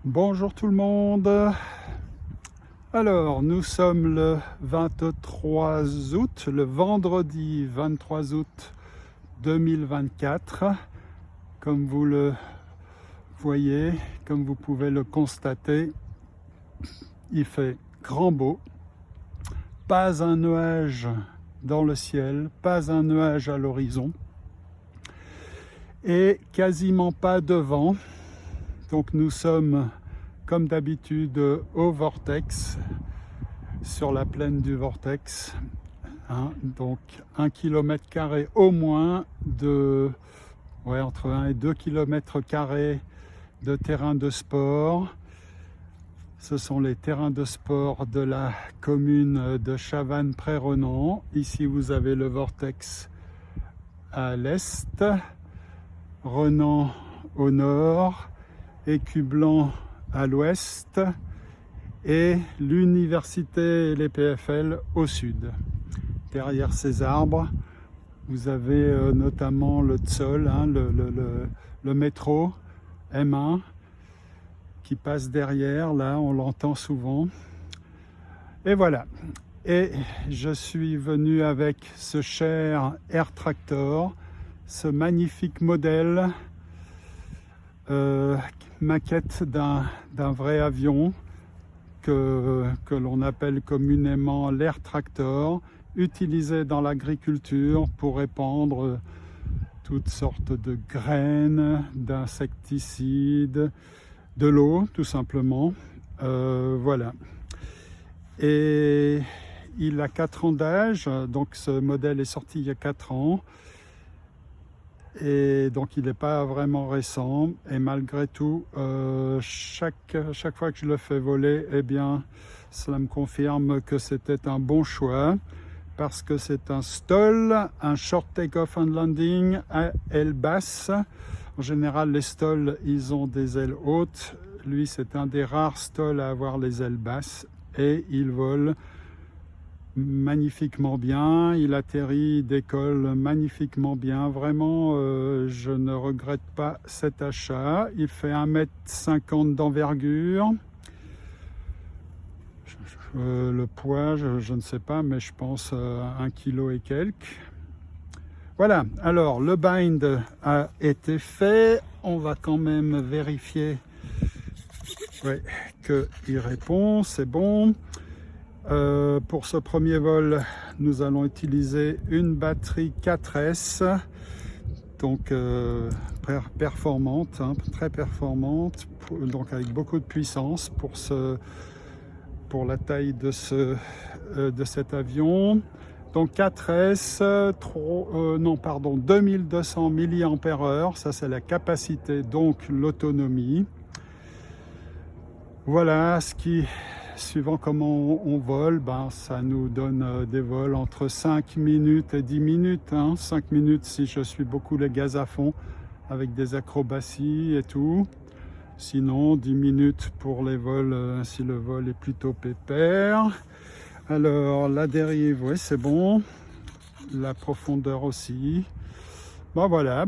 Bonjour tout le monde. Alors, nous sommes le 23 août, le vendredi 23 août 2024. Comme vous le voyez, comme vous pouvez le constater, il fait grand beau. Pas un nuage dans le ciel, pas un nuage à l'horizon et quasiment pas de vent. Donc nous sommes comme d'habitude au vortex, sur la plaine du vortex, donc 1 km² au moins de entre 1 et 2 km² de terrain de sport. Ce sont les terrains de sport de la commune de Chavannes-Près-Renan. Ici vous avez le vortex à l'est, Renan au nord, Écublanc à l'ouest et l'université et les PFL au sud. Derrière ces arbres, vous avez notamment le Tsol, le métro M1 qui passe derrière, là on l'entend souvent. Et voilà. Et je suis venu avec ce cher Air Tractor, ce magnifique modèle maquette d'un vrai avion que l'on appelle communément l'Air Tractor, utilisé dans l'agriculture pour répandre toutes sortes de graines, d'insecticides, de l'eau tout simplement. Voilà. Et il a 4 ans d'âge, donc ce modèle est sorti il y a 4 ans. Et donc il n'est pas vraiment récent, et malgré tout chaque fois que je le fais voler, eh bien cela me confirme que c'était un bon choix, parce que c'est un STOL, un Short Take-Off and Landing à aile basse. En général les STOL ils ont des ailes hautes, lui c'est un des rares STOL à avoir les ailes basses, et il vole magnifiquement bien, il atterrit, il décolle magnifiquement bien, vraiment je ne regrette pas cet achat. Il fait 1,50 m d'envergure, le poids je ne sais pas, mais je pense 1 kg et quelques. Voilà, alors le bind a été fait, on va quand même vérifier qu'il répond, c'est bon. Pour ce premier vol, nous allons utiliser une batterie 4S, donc performante, très performante, donc avec beaucoup de puissance pour la taille de cet avion. Donc 4S, 2200 mAh, ça c'est la capacité, donc l'autonomie. Voilà ce qui... Suivant comment on vole, ça nous donne des vols entre 5 minutes et 10 minutes. 5 minutes si je suis beaucoup les gaz à fond avec des acrobaties et tout. Sinon 10 minutes pour les vols si le vol est plutôt pépère. Alors la dérive, oui c'est bon. La profondeur aussi. Voilà,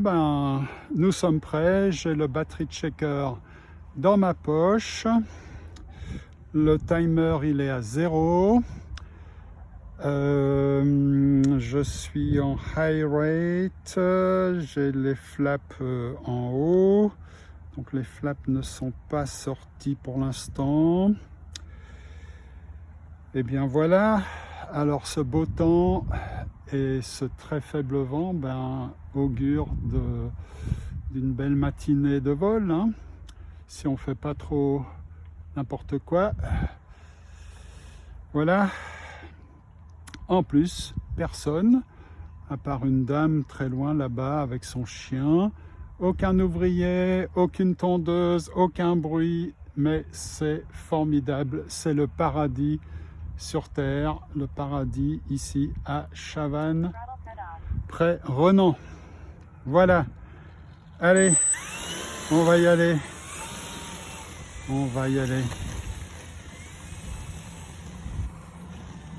nous sommes prêts. J'ai le battery checker dans ma poche. Le timer il est à 0. Je suis en high rate. J'ai les flaps en haut. Donc les flaps ne sont pas sortis pour l'instant. Et bien voilà. Alors ce beau temps et ce très faible vent augure d'une belle matinée de vol. Si on fait pas trop n'importe quoi. Voilà. En plus, personne, à part une dame très loin là-bas avec son chien. Aucun ouvrier, aucune tondeuse, aucun bruit, mais c'est formidable. C'est le paradis sur Terre, le paradis ici à Chavannes, près Renan. Voilà. Allez, on va y aller. On va y aller.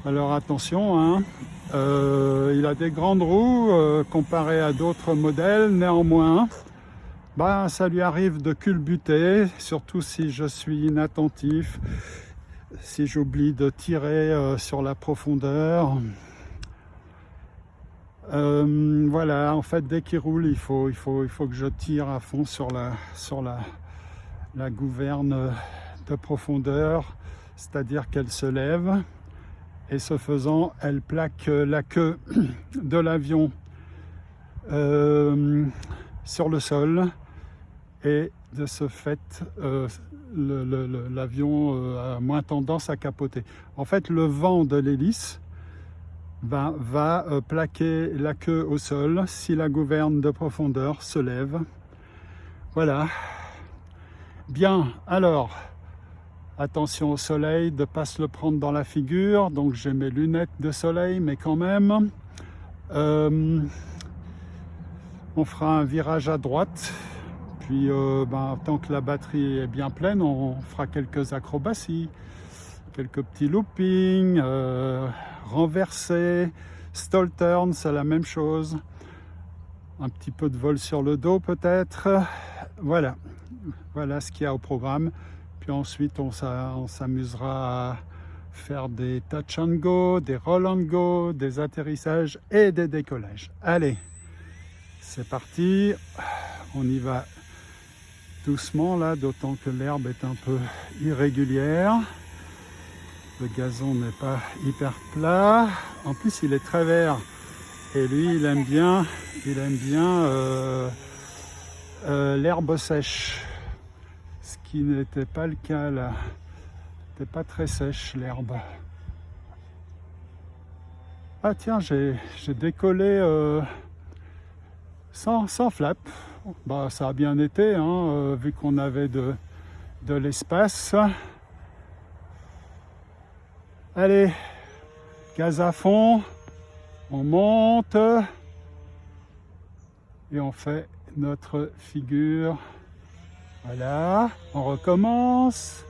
Alors attention, il a des grandes roues comparé à d'autres modèles. Néanmoins, ben, ça lui arrive de culbuter, surtout si je suis inattentif, si j'oublie de tirer sur la profondeur. Voilà, en fait, dès qu'il roule, il faut que je tire à fond sur la gouverne de profondeur, c'est-à-dire qu'elle se lève, et ce faisant, elle plaque la queue de l'avion sur le sol, et de ce fait, l'avion a moins tendance à capoter. En fait, le vent de l'hélice va plaquer la queue au sol si la gouverne de profondeur se lève. Voilà. Bien, alors, attention au soleil, de ne pas se le prendre dans la figure. Donc j'ai mes lunettes de soleil, mais quand même. On fera un virage à droite. Puis, tant que la batterie est bien pleine, on fera quelques acrobaties, quelques petits loopings, renversés, stall turn, c'est la même chose. Un petit peu de vol sur le dos peut-être. Voilà ce qu'il y a au programme. Puis ensuite, on s'amusera à faire des touch and go, des roll and go, des atterrissages et des décollages. Allez, c'est parti. On y va doucement là, d'autant que l'herbe est un peu irrégulière. Le gazon n'est pas hyper plat. En plus, il est très vert. Et lui, il aime bien l'herbe sèche. Ce qui n'était pas le cas là. C'était pas très sèche l'herbe. Ah tiens, j'ai décollé sans flap. Bah, ça a bien été, hein, vu qu'on avait de l'espace. Allez, gaz à fond, on monte et on fait notre figure. Voilà, on recommence.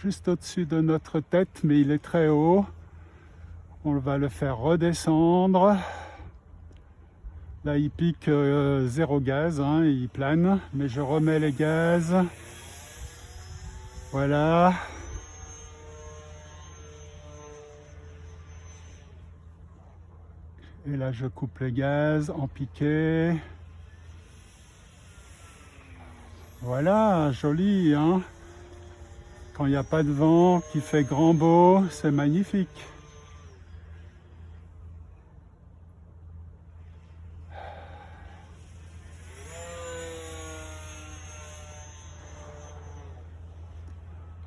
Juste au-dessus de notre tête, mais il est très haut. On va le faire redescendre. Là, il pique zéro gaz, hein, il plane, mais je remets les gaz. Voilà. Et là, je coupe les gaz en piqué. Voilà, joli, hein. Quand il n'y a pas de vent, qu'il fait grand beau, c'est magnifique.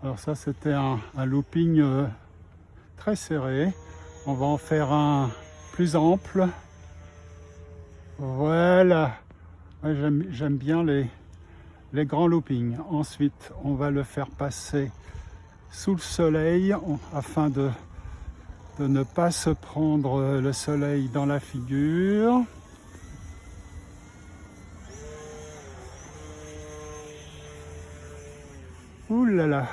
Alors ça, c'était un looping très serré. On va en faire un plus ample. Voilà. Ouais, j'aime bien les grands loopings. Ensuite, on va le faire passer sous le soleil afin de ne pas se prendre le soleil dans la figure. Ouh là là,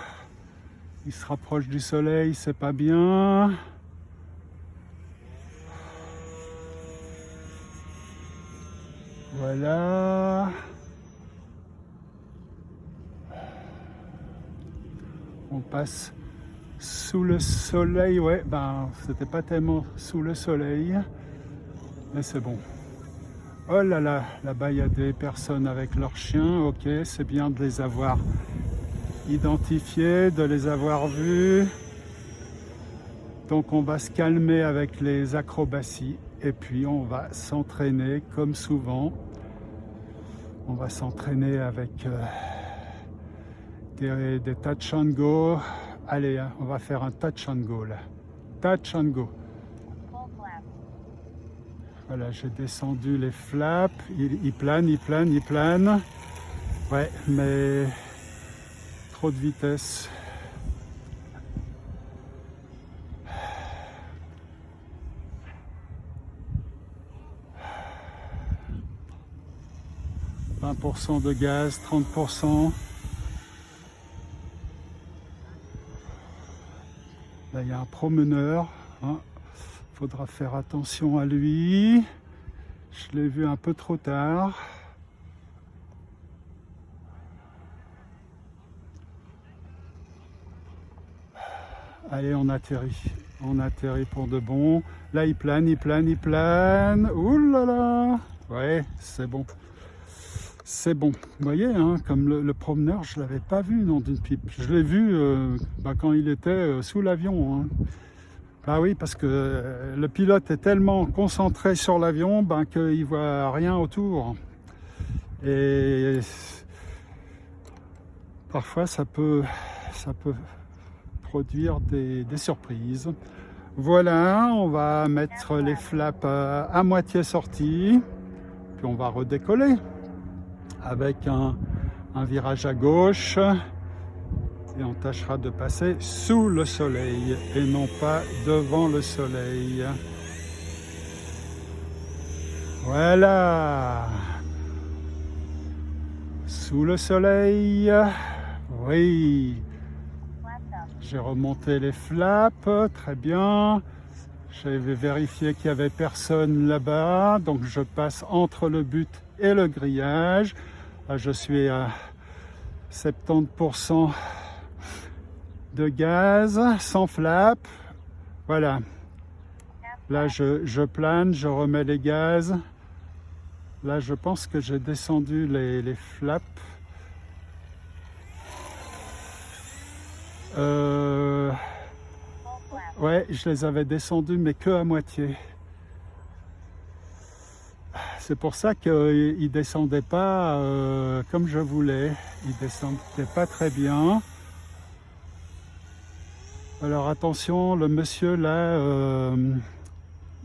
il se rapproche du soleil, c'est pas bien. Voilà. On passe sous le soleil, ouais, c'était pas tellement sous le soleil, mais c'est bon. Oh là là, là-bas il y a des personnes avec leurs chiens, ok, c'est bien de les avoir identifiés, de les avoir vus. Donc on va se calmer avec les acrobaties et puis on va s'entraîner comme souvent. On va s'entraîner avec des touch and go. Allez, hein, on va faire un touch and go là. Touch and go. Voilà, j'ai descendu les flaps. Il plane. Ouais, mais trop de vitesse. « 20% de gaz, 30%. Là, il y a un promeneur. Hein. Faudra faire attention à lui. Je l'ai vu un peu trop tard. Allez, on atterrit. On atterrit pour de bon. Là, il plane, il plane, il plane. Ouh là là! Ouais, c'est bon. C'est bon. Vous voyez, hein, comme le promeneur, je ne l'avais pas vu, nom d'une pipe. Je l'ai vu quand il était sous l'avion. Hein. Bah oui, parce que le pilote est tellement concentré sur l'avion qu'il ne voit rien autour. Et parfois, ça peut produire des surprises. Voilà, on va mettre les flaps à moitié sortis, puis on va redécoller avec un virage à gauche et on tâchera de passer sous le soleil et non pas devant le soleil. Voilà, sous le soleil, oui. J'ai remonté les flaps, très bien. J'avais vérifié qu'il n'y avait personne là-bas, donc je passe entre le but et le grillage. Là, je suis à 70% de gaz, sans flap. Voilà. Là, je plane, je remets les gaz. Là, je pense que j'ai descendu les flaps. Ouais, je les avais descendus, mais que à moitié. C'est pour ça qu'ils ne descendaient pas comme je voulais. Ils ne descendaient pas très bien. Alors attention, le monsieur là,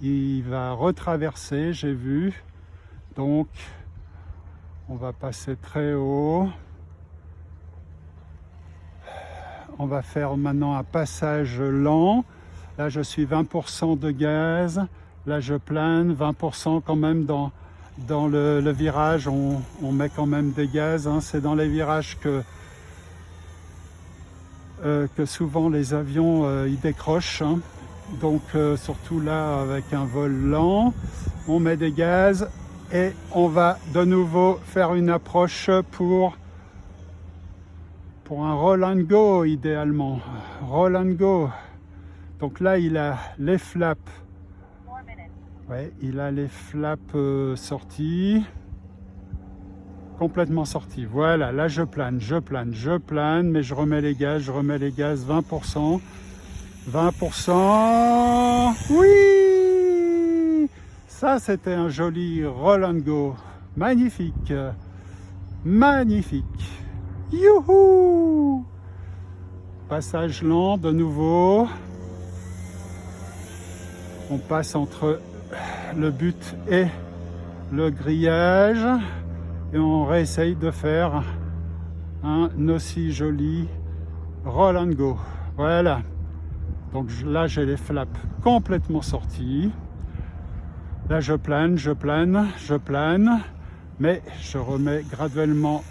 il va retraverser, j'ai vu. Donc, on va passer très haut. On va faire maintenant un passage lent. Là, je suis 20% de gaz. Là, je plane 20% quand même dans le virage. On met quand même des gaz. Hein. C'est dans les virages que souvent les avions ils décrochent. Hein. Donc, surtout là, avec un vol lent, on met des gaz et on va de nouveau faire une approche pour un roll and go idéalement. Roll and go. Donc là, il a les flaps. Ouais, il a les flaps sortis. Complètement sortis. Voilà, là je plane, mais je remets les gaz, 20%. 20%. Oui! Ça, c'était un joli roll and go. Magnifique. Magnifique. Youhou! Passage lent de nouveau. On passe entre le but et le grillage et on réessaye de faire un aussi joli roll and go. Voilà. Donc là, j'ai les flaps complètement sortis. Là, je plane, mais je remets graduellement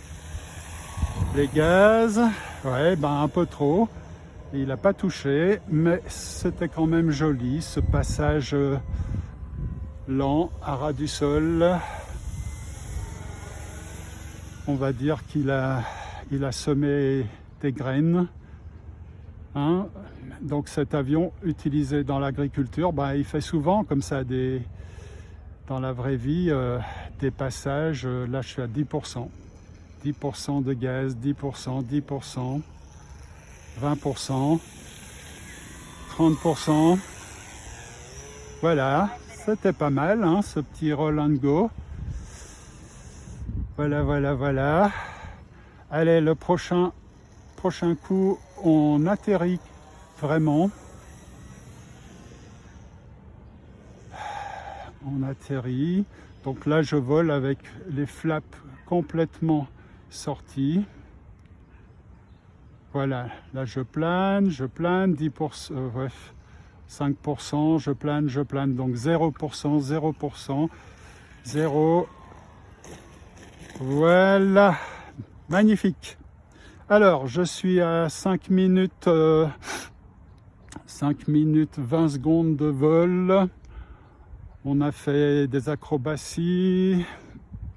les gaz. Ouais, un peu trop. Et il n'a pas touché, mais c'était quand même joli, ce passage lent à ras du sol. On va dire qu'il a semé des graines. Hein. Donc cet avion utilisé dans l'agriculture, il fait souvent comme ça dans la vraie vie des passages. Là, je suis à 10%. 10% de gaz, 10%, 10%. 20%, 30%, voilà, c'était pas mal, hein, ce petit roll and go. Voilà. Allez, le prochain coup, on atterrit vraiment. On atterrit. Donc là, je vole avec les flaps complètement sortis. Voilà, là je plane, 10%, 5%, je plane, donc 0%, 0. Voilà, magnifique. Alors, je suis à 5 minutes 20 secondes de vol. On a fait des acrobaties.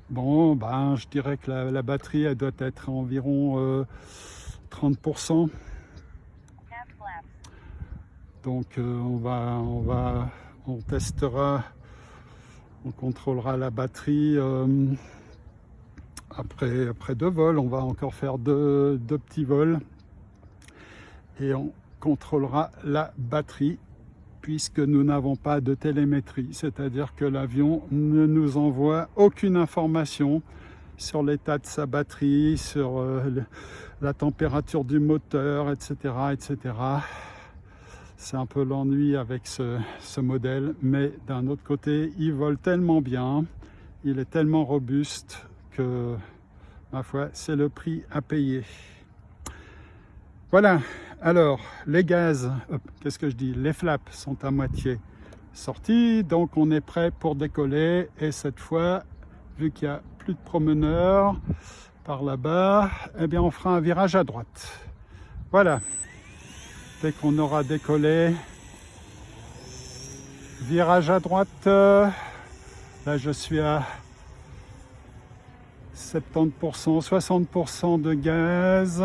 Bon, je dirais que la batterie, elle doit être environ 30%. Donc on testera, on contrôlera la batterie après 2 vols. On va encore faire deux petits vols et on contrôlera la batterie puisque nous n'avons pas de télémétrie, c'est-à-dire que l'avion ne nous envoie aucune information sur l'état de sa batterie, sur la température du moteur, etc., etc. C'est un peu l'ennui avec ce modèle, mais d'un autre côté, il vole tellement bien, il est tellement robuste que, ma foi, c'est le prix à payer. Voilà, alors les gaz, qu'est-ce que je dis, les flaps sont à moitié sortis, donc on est prêt pour décoller. Et cette fois, vu qu'il n'y a plus de promeneurs par là-bas, eh bien on fera un virage à droite. Voilà, dès qu'on aura décollé, virage à droite. Là je suis à 70%, 60% de gaz,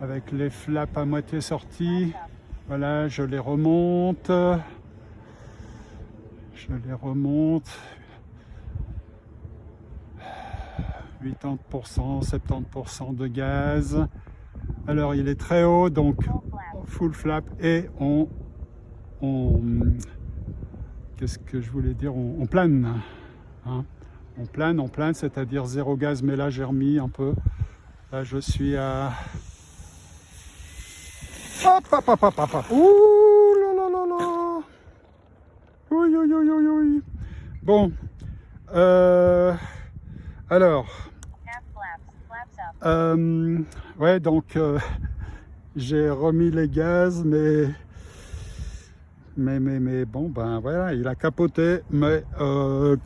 avec les flaps à moitié sortis. Voilà, je les remonte. 80%, 70% de gaz. Alors il est très haut, donc full flap, et qu'est-ce que je voulais dire, on plane, hein. On plane, c'est-à-dire 0 gaz, mais là j'ai remis un peu. Là je suis à... Hop. Ouh là là là là. Oui. Bon. Alors. Ouais, donc j'ai remis les gaz, mais bon, ben voilà, il a capoté, mais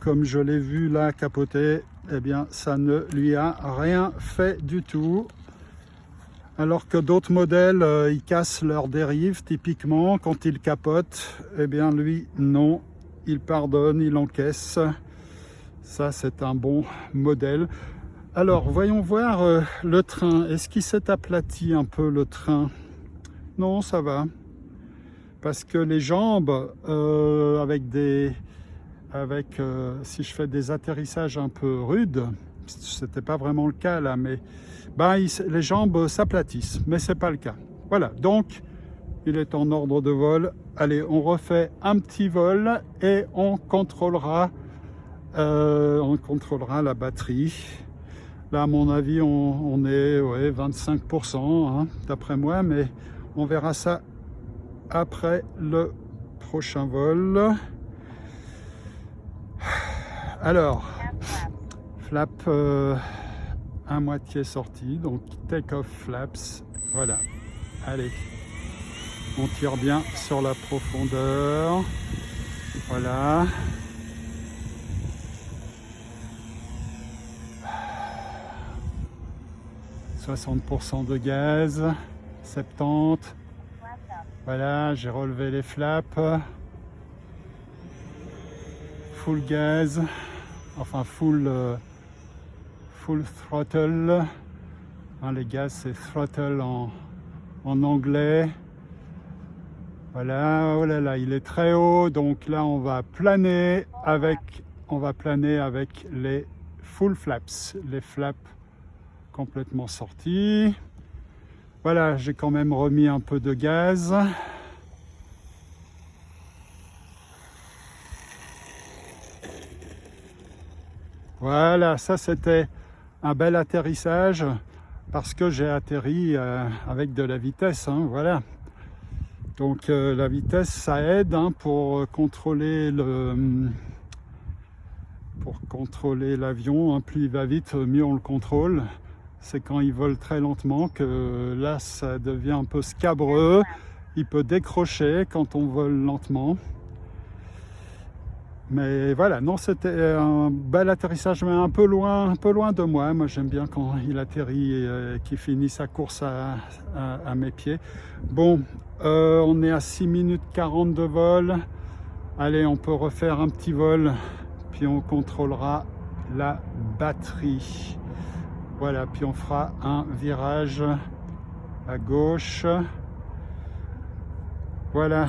comme je l'ai vu là capoter, eh bien ça ne lui a rien fait du tout. Alors que d'autres modèles, ils cassent leur dérive, typiquement, quand ils capotent, eh bien lui, non, il pardonne, il encaisse. Ça, c'est un bon modèle. Alors, voyons voir le train. Est-ce qu'il s'est aplati un peu, le train? Non, ça va. Parce que les jambes, si je fais des atterrissages un peu rudes, c'était pas vraiment le cas là, mais les jambes s'aplatissent, mais c'est pas le cas. Voilà, donc il est en ordre de vol. Allez, on refait un petit vol et on contrôlera la batterie. Là, à mon avis, on est 25%, hein, d'après moi, mais on verra ça après le prochain vol. Alors, flap à moitié sorti, donc take off flaps. Voilà, allez, on tire bien sur la profondeur. Voilà. « 60% de gaz, 70%. Voilà, j'ai relevé les flaps. Full gaz, enfin full throttle. Hein, les gaz, c'est throttle en anglais. Voilà, oh là là, il est très haut, donc là on va planer avec les full flaps, les flaps complètement sortis. Voilà, j'ai quand même remis un peu de gaz. Voilà, ça c'était un bel atterrissage parce que j'ai atterri avec de la vitesse, hein, voilà. Donc la vitesse, ça aide, hein, pour contrôler l'avion, hein. Plus il va vite, mieux on le contrôle. C'est quand il vole très lentement que là, ça devient un peu scabreux. Il peut décrocher quand on vole lentement. Mais voilà, non, c'était un bel atterrissage, mais un peu loin de moi. Moi, j'aime bien quand il atterrit et qu'il finit sa course à mes pieds. Bon, on est à 6 minutes 40 de vol. Allez, on peut refaire un petit vol, puis on contrôlera la batterie. Voilà, puis on fera un virage à gauche. Voilà.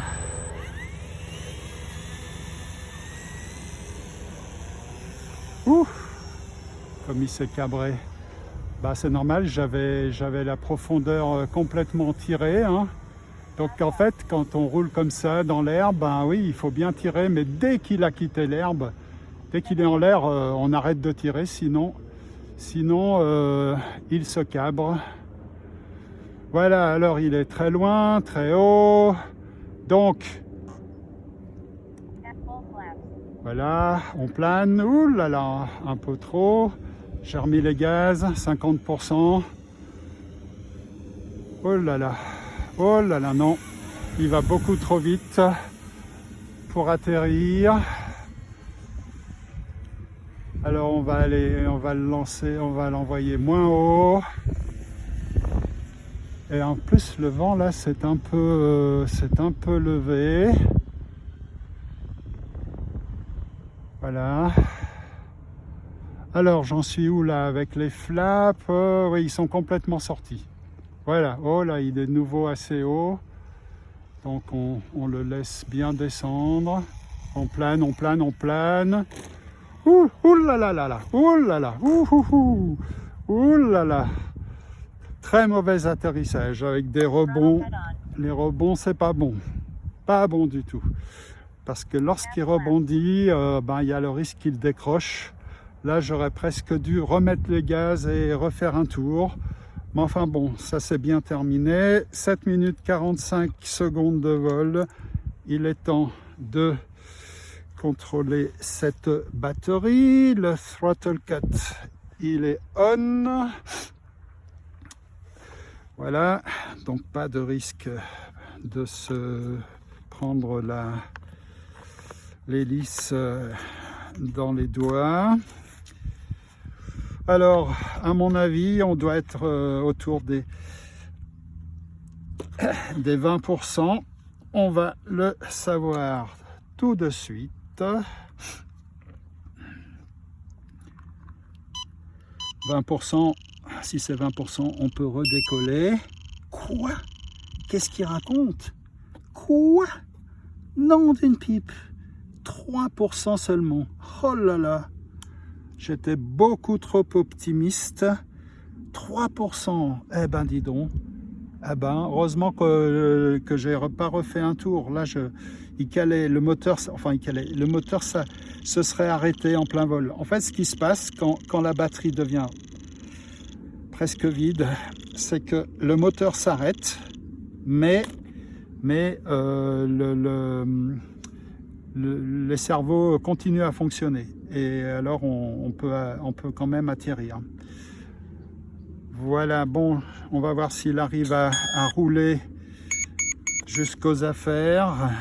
Ouh, comme il s'est cabré. Bah, c'est normal, j'avais la profondeur complètement tirée, hein. Donc en fait, quand on roule comme ça dans l'herbe, ben oui, il faut bien tirer, mais dès qu'il a quitté l'herbe, dès qu'il est en l'air, on arrête de tirer, sinon il se cabre. Voilà, alors il est très loin, très haut, donc voilà, on plane. Ouh là là, un peu trop. J'ai remis les gaz, 50%. Oh là là, non. Il va beaucoup trop vite pour atterrir. Alors on va le lancer, on va l'envoyer moins haut. Et en plus le vent là c'est un peu levé. Voilà. Alors j'en suis où là avec les flaps? Oui, ils sont complètement sortis. Voilà, oh là il est de nouveau assez haut. Donc on le laisse bien descendre. On plane, on plane, on plane. Ouh là là là là, ouh là là, ouh là là. Très mauvais atterrissage avec des rebonds. Les rebonds, c'est pas bon. Pas bon du tout. Parce que lorsqu'il rebondit, il y a le risque qu'il décroche. Là, j'aurais presque dû remettre les gaz et refaire un tour. Mais enfin bon, ça c'est bien terminé. 7 minutes 45 secondes de vol. Il est temps de contrôler cette batterie. Le throttle cut, il est on. Voilà, donc pas de risque de se prendre l'hélice dans les doigts. Alors, à mon avis, on doit être autour des 20%. On va le savoir tout de suite. 20%, si c'est 20%, on peut redécoller. Quoi? Qu'est-ce qu'il raconte? Quoi? Non d'une pipe. 3% seulement. Oh là là. J'étais beaucoup trop optimiste. 3%. Eh ben dis donc. Eh ben heureusement que j'ai pas refait un tour. Là il calait le moteur. Enfin il calait. Le moteur ça se serait arrêté en plein vol. En fait ce qui se passe quand la batterie devient presque vide, c'est que le moteur s'arrête, mais les cerveaux continuent à fonctionner et alors on peut quand même atterrir. Voilà, bon, on va voir s'il arrive à rouler jusqu'aux affaires.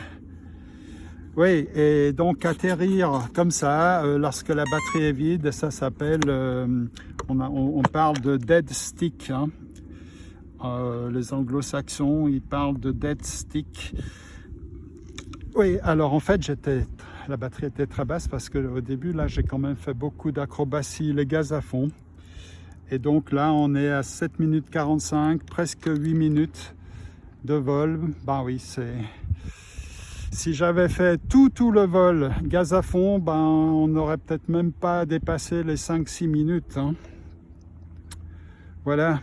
Oui, et donc atterrir comme ça, lorsque la batterie est vide, ça s'appelle, on parle de dead stick, hein. Les anglo-saxons, ils parlent de dead stick. Oui, alors en fait, la batterie était très basse parce qu'au début, là, j'ai quand même fait beaucoup d'acrobaties, les gaz à fond. Et donc là, on est à 7 minutes 45, presque 8 minutes de vol. Ben oui, si j'avais fait tout le vol gaz à fond, on n'aurait peut-être même pas dépassé les 5-6 minutes, hein. Voilà.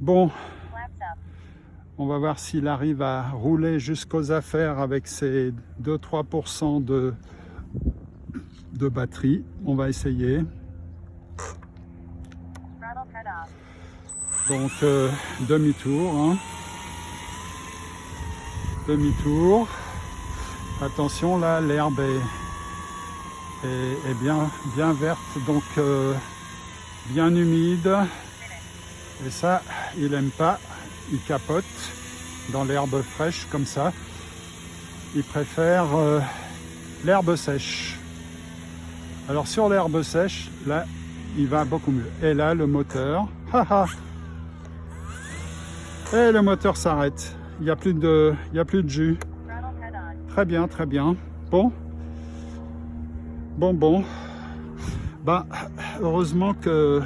Bon. On va voir s'il arrive à rouler jusqu'aux affaires avec ses 2-3% de batterie. On va essayer. Donc demi-tour, hein. Demi-tour. Attention là, l'herbe est bien verte, donc bien humide. Et ça, il aime pas. Il capote dans l'herbe fraîche comme ça. Il préfère l'herbe sèche. Alors sur l'herbe sèche, là, il va beaucoup mieux. Et là, le moteur, et le moteur s'arrête. Il n'y a plus de jus. Très bien, très bien. Bon. Heureusement que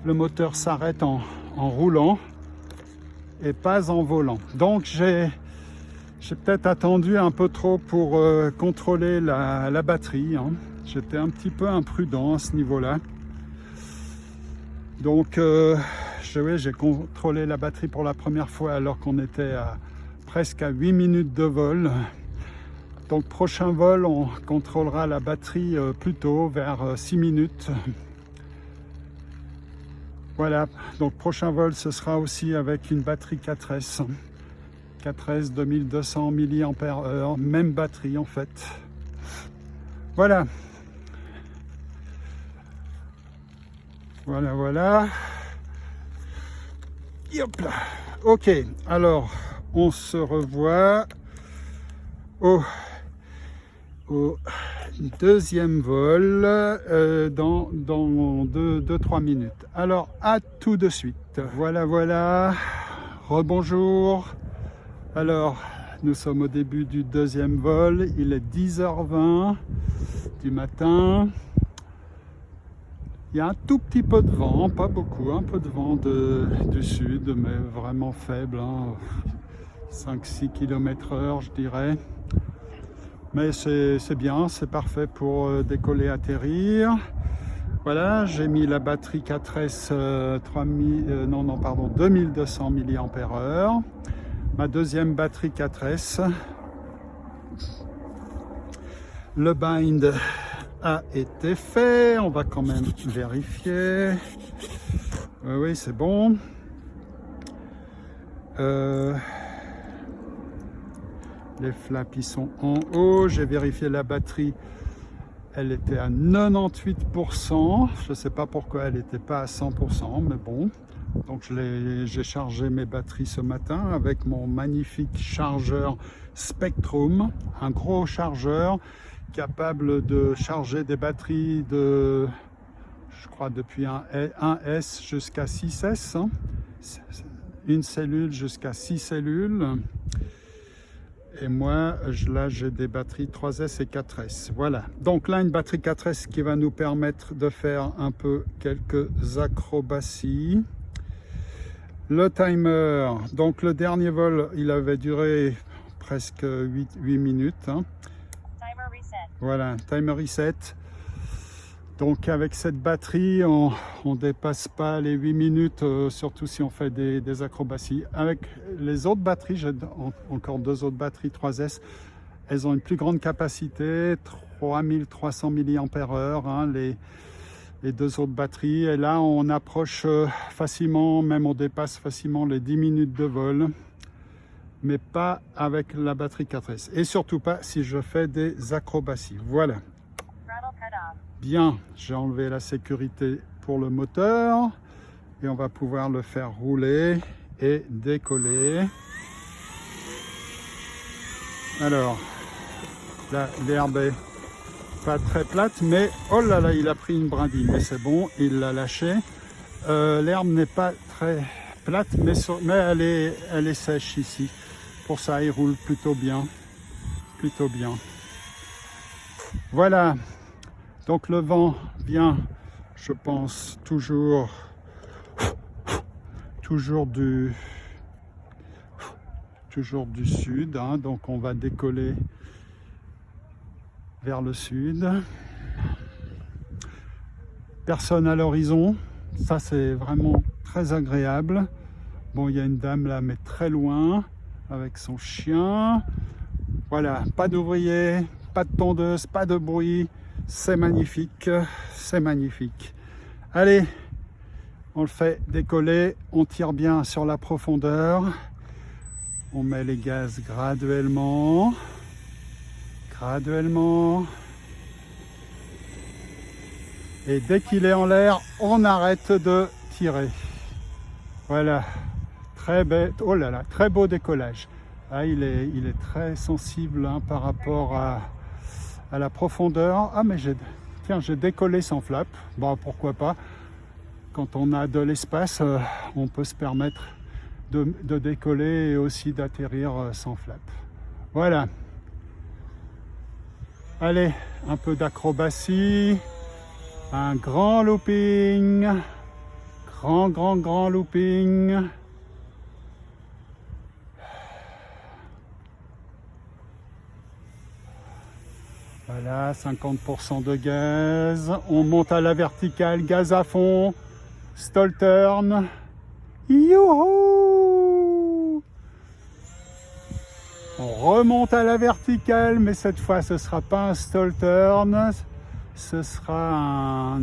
le moteur s'arrête en roulant et pas en volant. Donc j'ai J'ai peut-être attendu un peu trop pour contrôler la batterie, hein. J'étais un petit peu imprudent à ce niveau-là. Donc j'ai contrôlé la batterie pour la première fois alors qu'on était presque à 8 minutes de vol. Donc prochain vol, on contrôlera la batterie plus tôt, vers 6 minutes. Voilà, donc prochain vol, ce sera aussi avec une batterie 4S. 4S 2200 mAh, même batterie en fait. Voilà. Voilà. Hop là. Ok, alors on se revoit au deuxième vol dans 2-3 minutes. Alors à tout de suite. Voilà. Rebonjour. Alors nous sommes au début du deuxième vol. Il est 10h20 du matin. Il y a un tout petit peu de vent, pas beaucoup, un peu de vent du sud, mais vraiment faible, hein, 5-6 km/h je dirais. Mais c'est bien, c'est parfait pour décoller, atterrir. Voilà, j'ai mis la batterie 4S 2200 mAh. Ma deuxième batterie 4S. Le bind a été fait, on va quand même vérifier. Oui, c'est bon. Les flaps ils sont en haut. J'ai vérifié la batterie, elle était à 98%. Je ne sais pas pourquoi elle n'était pas à 100%, mais bon. Donc j'ai chargé mes batteries ce matin avec mon magnifique chargeur Spectrum, un gros chargeur capable de charger des batteries de, je crois, depuis un S jusqu'à 6S, hein. Une cellule jusqu'à 6 cellules. Et moi, là, j'ai des batteries 3S et 4S. Voilà. Donc là, une batterie 4S qui va nous permettre de faire un peu quelques acrobaties. Le timer. Donc le dernier vol, il avait duré presque 8 minutes. Hein. Timer reset. Voilà, timer reset. Donc avec cette batterie, on ne dépasse pas les 8 minutes, surtout si on fait des acrobaties. Avec les autres batteries, j'ai encore deux autres batteries 3S, elles ont une plus grande capacité, 3300 mAh, hein, les deux autres batteries. Et là, on approche facilement, même on dépasse facilement les 10 minutes de vol, mais pas avec la batterie 4S. Et surtout pas si je fais des acrobaties. Voilà. Bien, j'ai enlevé la sécurité pour le moteur et on va pouvoir le faire rouler et décoller. Alors, là, l'herbe est pas très plate, mais oh là là, il a pris une brindille, mais c'est bon, il l'a lâché. L'herbe n'est pas très plate, mais elle est sèche ici. Pour ça, il roule plutôt bien. Voilà. Donc le vent vient, je pense, toujours du sud, hein. Donc on va décoller vers le sud. Personne à l'horizon, ça c'est vraiment très agréable. Bon, il y a une dame là, mais très loin, avec son chien. Voilà, pas d'ouvrier, pas de tondeuse, pas de bruit. C'est magnifique, c'est magnifique. Allez, on le fait décoller, on tire bien sur la profondeur. On met les gaz graduellement. Et dès qu'il est en l'air, on arrête de tirer. Voilà, très bête. Oh là là, très beau décollage. Ah, il est très sensible, hein, par rapport à la profondeur. Ah, mais j'ai décollé sans flap. Bon, pourquoi pas. Quand on a de l'espace, on peut se permettre de décoller et aussi d'atterrir sans flap. Voilà. Allez, un peu d'acrobatie. Un grand looping. Grand looping. Voilà, 50% de gaz. On monte à la verticale, gaz à fond. Stall turn. Youhou! On remonte à la verticale, mais cette fois ce ne sera pas un stall turn, ce sera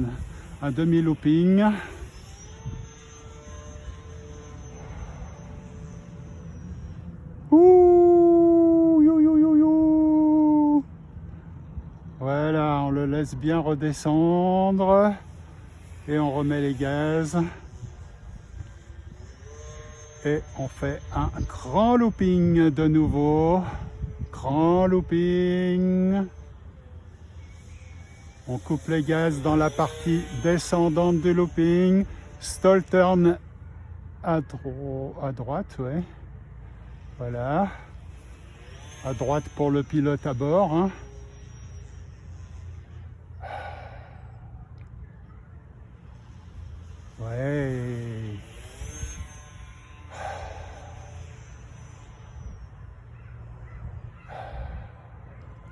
un demi-looping. Ouh, you, you, you, you. Voilà, on le laisse bien redescendre et on remet les gaz. Et on fait un grand looping de nouveau. Grand looping. On coupe les gaz dans la partie descendante du looping. Stall turn à droite, ouais. Voilà. À droite pour le pilote à bord. Hein. Ouais.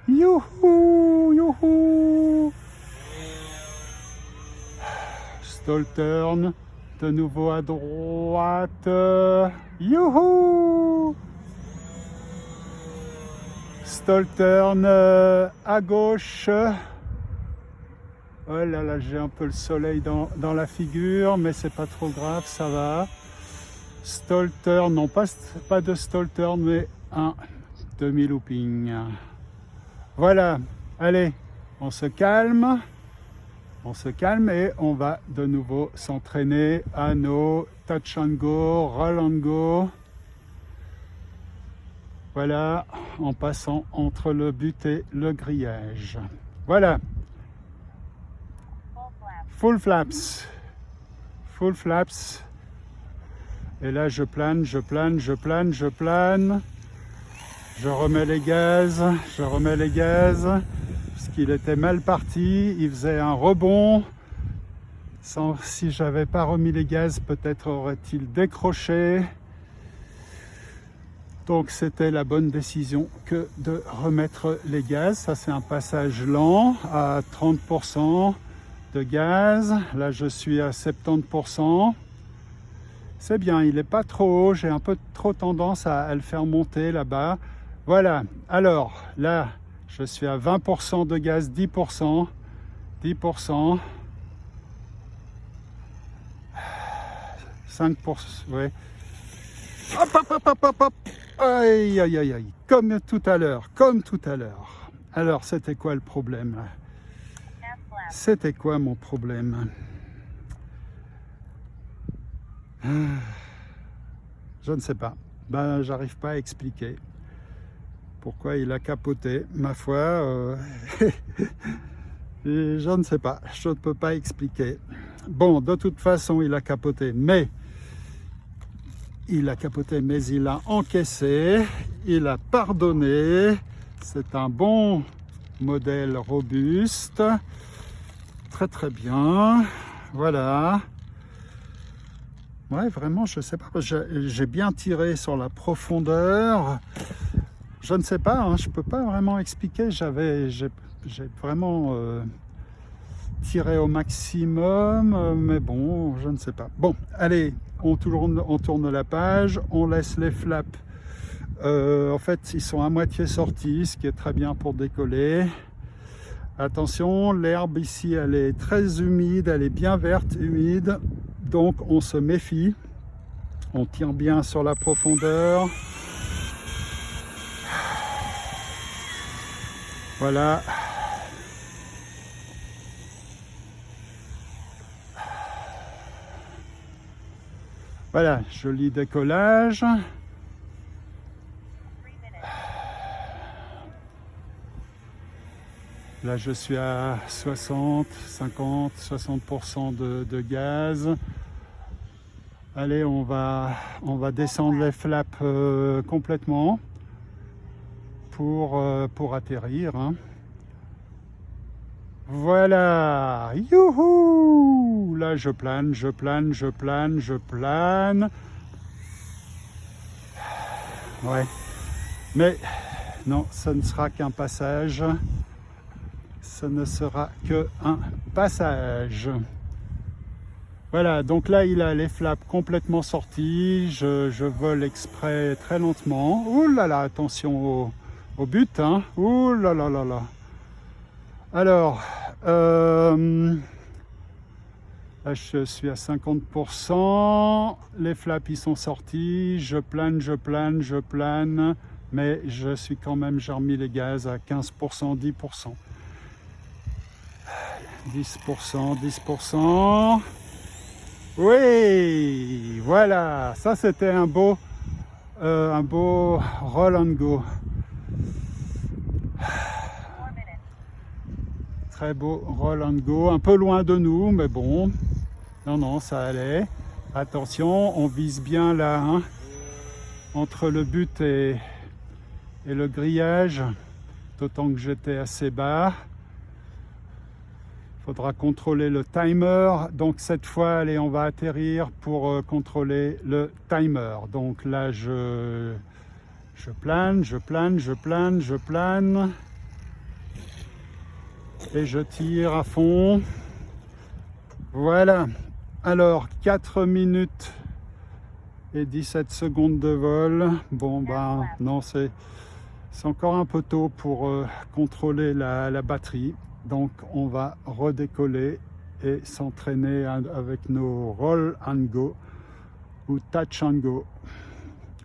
Youhou, youhou. Stall turn, de nouveau à droite. Youhou. Stall turn à gauche. Oh là là, j'ai un peu le soleil dans la figure, mais c'est pas trop grave, ça va. Stall turn, non pas de stall turn, mais un demi-looping. Voilà, allez, on se calme et on va de nouveau s'entraîner à nos touch and go, roll and go. Voilà, en passant entre le but et le grillage. Voilà. Full flaps. Full flaps. Et là, je plane, je plane, je plane, je plane. Je remets les gaz, parce qu'il était mal parti, il faisait un rebond. Si j'avais pas remis les gaz, peut-être aurait-il décroché. Donc c'était la bonne décision que de remettre les gaz. Ça c'est un passage lent à 30% de gaz. Là je suis à 70%. C'est bien, il n'est pas trop haut, j'ai un peu trop tendance à le faire monter là-bas. Voilà, alors là, je suis à 20% de gaz, 10%, 10%, 5%, ouais. Hop, hop, hop, hop, hop, hop. Aïe, aïe, aïe, aïe, comme tout à l'heure, comme tout à l'heure. Alors, c'était quoi le problème? C'était quoi mon problème? Je ne sais pas. Ben, j'arrive pas à expliquer pourquoi il a capoté. Ma foi, je ne sais pas. Je ne peux pas expliquer. Bon, de toute façon, il a capoté, mais il a encaissé, il a pardonné. C'est un bon modèle robuste. Très très bien. Voilà. Ouais, vraiment, je sais pas. J'ai bien tiré sur la profondeur. Je ne sais pas, hein, je peux pas vraiment expliquer. J'ai vraiment tiré au maximum, mais bon, je ne sais pas. Bon, allez, on tourne la page, on laisse les flaps. En fait, ils sont à moitié sortis, ce qui est très bien pour décoller. Attention, l'herbe ici, elle est très humide, elle est bien verte, humide. Donc, on se méfie. On tire bien sur la profondeur. Voilà. Voilà, joli décollage. Là, je suis à 60, 50, 60% de gaz. Allez, on va descendre les flaps complètement pour atterrir. Hein. Voilà, youhou! Là, je plane, je plane, je plane, je plane. Ouais, mais non, ce ne sera qu'un passage. ce ne sera qu'un passage. Voilà, donc là il a les flaps complètement sortis, je vole exprès très lentement. Ouh là là, attention au but, hein. Ouh là là là là. Alors, là je suis à 50%, les flaps ils sont sortis, je plane, mais je suis quand même, j'ai remis les gaz à 15%, 10%. 10%, 10%. Oui, voilà, ça c'était un beau roll and go. Très beau roll and go, un peu loin de nous, mais bon, non, ça allait. Attention, on vise bien là, hein, entre le but et le grillage, d'autant que j'étais assez bas. Il faudra contrôler le timer, donc cette fois, allez, on va atterrir pour contrôler le timer. Donc là, je plane, et je tire à fond. Voilà, alors 4 minutes et 17 secondes de vol. Bon ben non, c'est encore un peu tôt pour contrôler la batterie. Donc on va redécoller et s'entraîner avec nos roll and go ou touch and go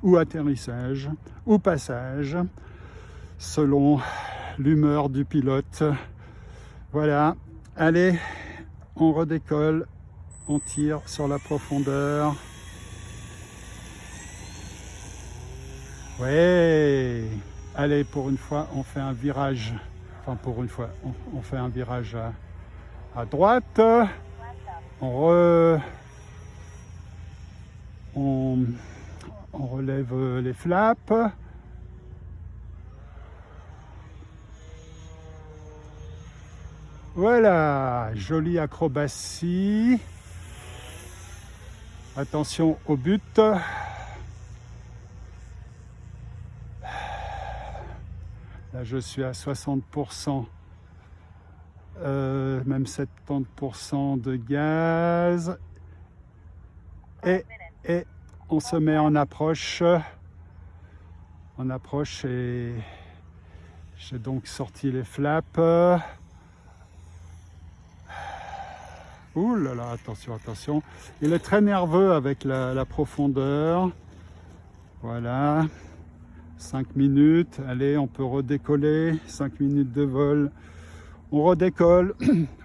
ou atterrissage ou passage selon l'humeur du pilote. Voilà, allez, on redécolle, on tire sur la profondeur. Ouais, allez, pour une fois, on fait un virage. Enfin, pour une fois, on fait un virage à droite. On relève les flaps. Voilà, jolie acrobatie. Attention au but. Là, je suis à 60%, même 70% de gaz. Et on se met en approche. Et j'ai donc sorti les flaps. Ouh là là, attention. Il est très nerveux avec la profondeur. Voilà. 5 minutes, allez, on peut redécoller, 5 minutes de vol, on redécolle,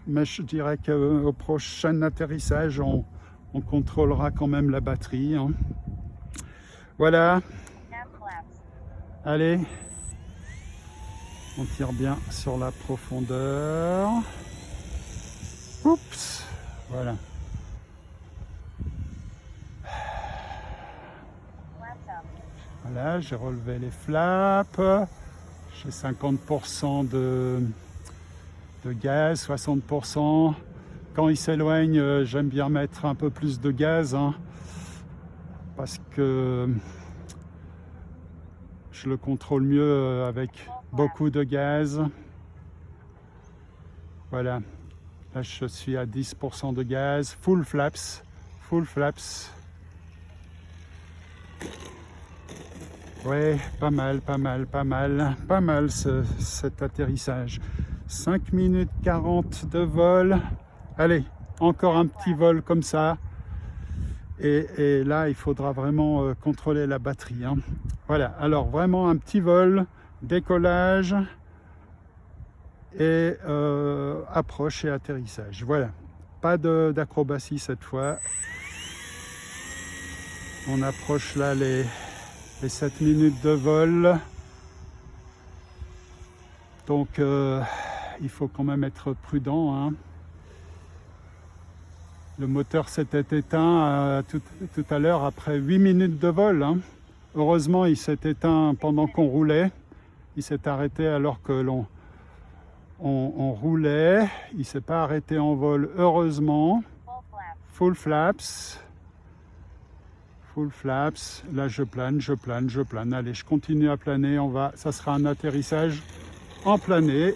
mais je dirais qu'au prochain atterrissage, on contrôlera quand même la batterie, hein. Voilà, allez, on tire bien sur la profondeur, oups, voilà. Voilà, j'ai relevé les flaps, j'ai 50% de gaz, 60%. Quand il s'éloigne, j'aime bien mettre un peu plus de gaz, hein, parce que je le contrôle mieux avec beaucoup de gaz. Voilà, là je suis à 10% de gaz, full flaps. Ouais, pas mal cet atterrissage. 5 minutes 40 de vol. Allez, encore un petit vol comme ça. Et là, il faudra vraiment contrôler la batterie, hein. Voilà, alors vraiment un petit vol, décollage et approche et atterrissage. Voilà, pas d'acrobatie cette fois. On approche là les 7 minutes de vol. Donc il faut quand même être prudent, hein. Le moteur s'était éteint tout à l'heure après 8 minutes de vol, hein. Heureusement, il s'est éteint pendant qu'on roulait. Il s'est arrêté alors que on roulait. Il ne s'est pas arrêté en vol, heureusement. Full flaps. Là, je plane. Allez, je continue à planer. Ça sera un atterrissage en plané.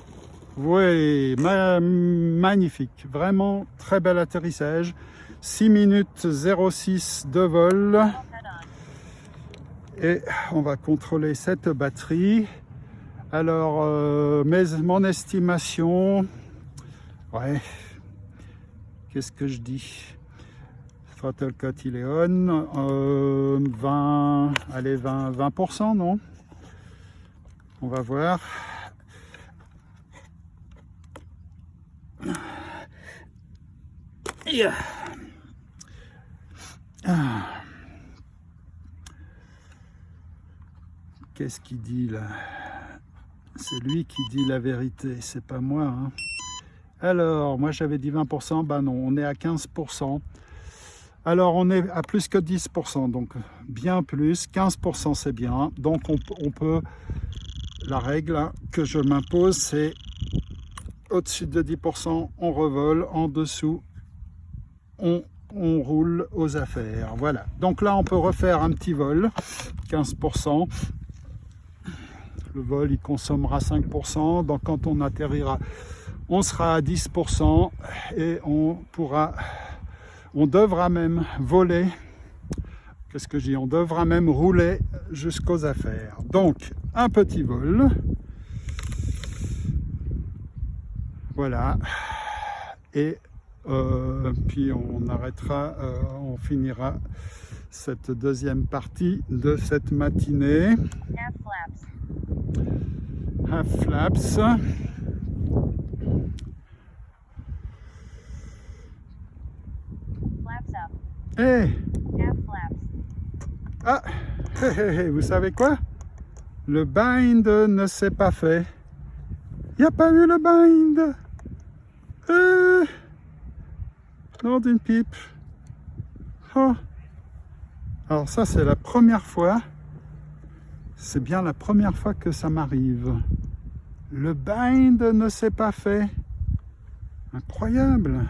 Oui, magnifique, vraiment très bel atterrissage. 6 minutes 06 de vol. Et on va contrôler cette batterie. Alors, mon estimation, ouais, qu'est-ce que je dis? Throttle cut, il est on. 20, allez, 20%, non? On va voir. Yeah. Qu'est-ce qu'il dit là? C'est lui qui dit la vérité, c'est pas moi. Hein. Alors, moi j'avais dit 20%, ben non, on est à 15%. Alors on est à plus que 10%, donc bien plus, 15% c'est bien. Donc on peut, la règle que je m'impose, c'est au-dessus de 10%, on revole, en dessous, on roule aux affaires. Voilà, donc là on peut refaire un petit vol, 15%. Le vol il consommera 5%, donc quand on atterrira, on sera à 10% et on devra même voler, qu'est-ce que je dis, on devra même rouler jusqu'aux affaires. Donc un petit vol, voilà, et puis on arrêtera, on finira cette deuxième partie de cette matinée. Half flaps. Hey. Ah, vous savez quoi? Le bind ne s'est pas fait. Il n'y a pas eu le bind. Non, d'une pipe. Oh. Alors ça, c'est la première fois. C'est bien la première fois que ça m'arrive. Le bind ne s'est pas fait. Incroyable.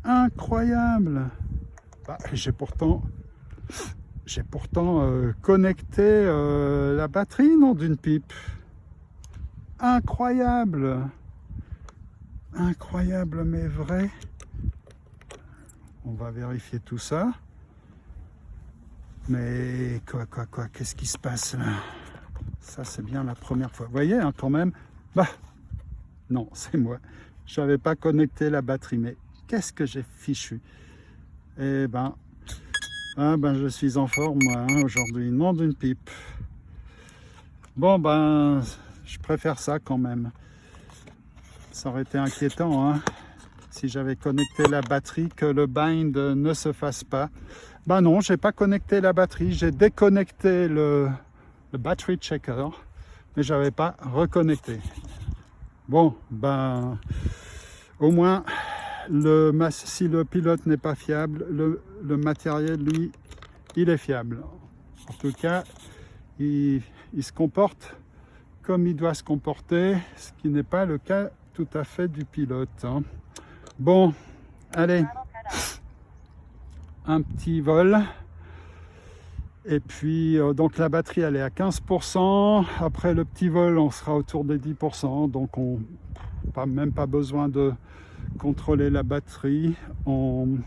Incroyable. Bah, j'ai pourtant connecté la batterie, non, d'une pipe. Incroyable. Incroyable, mais vrai. On va vérifier tout ça. Mais quoi, qu'est-ce qui se passe là? Ça, c'est bien la première fois. Vous voyez, hein, quand même. Bah, non, c'est moi. Je n'avais pas connecté la batterie, mais qu'est-ce que j'ai fichu? Eh ben, je suis en forme, moi, hein, aujourd'hui. Non d'une pipe. Bon, ben, je préfère ça quand même. Ça aurait été inquiétant, hein, si j'avais connecté la batterie, que le bind ne se fasse pas. Ben non, j'ai pas connecté la batterie. J'ai déconnecté le battery checker, mais j'avais pas reconnecté. Bon, ben, au moins, si le pilote n'est pas fiable, le matériel, lui, il est fiable. En tout cas, il se comporte comme il doit se comporter, ce qui n'est pas le cas tout à fait du pilote. Hein. Bon, allez, un petit vol. Et puis, donc la batterie, elle est à 15%. Après le petit vol, on sera autour des 10%. Donc, même pas besoin de contrôler la batterie. On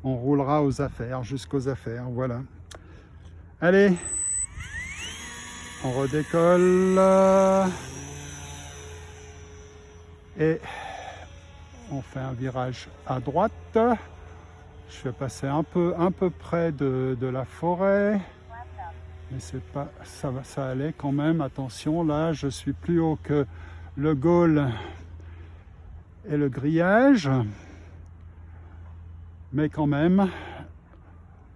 roulera aux affaires, jusqu'aux affaires. Voilà. Allez, on redécolle. Et on fait un virage à droite. Je vais passer un peu près de la forêt, mais c'est pas, ça allait quand même. Attention, là, je suis plus haut que le Gaulle et le grillage, mais quand même,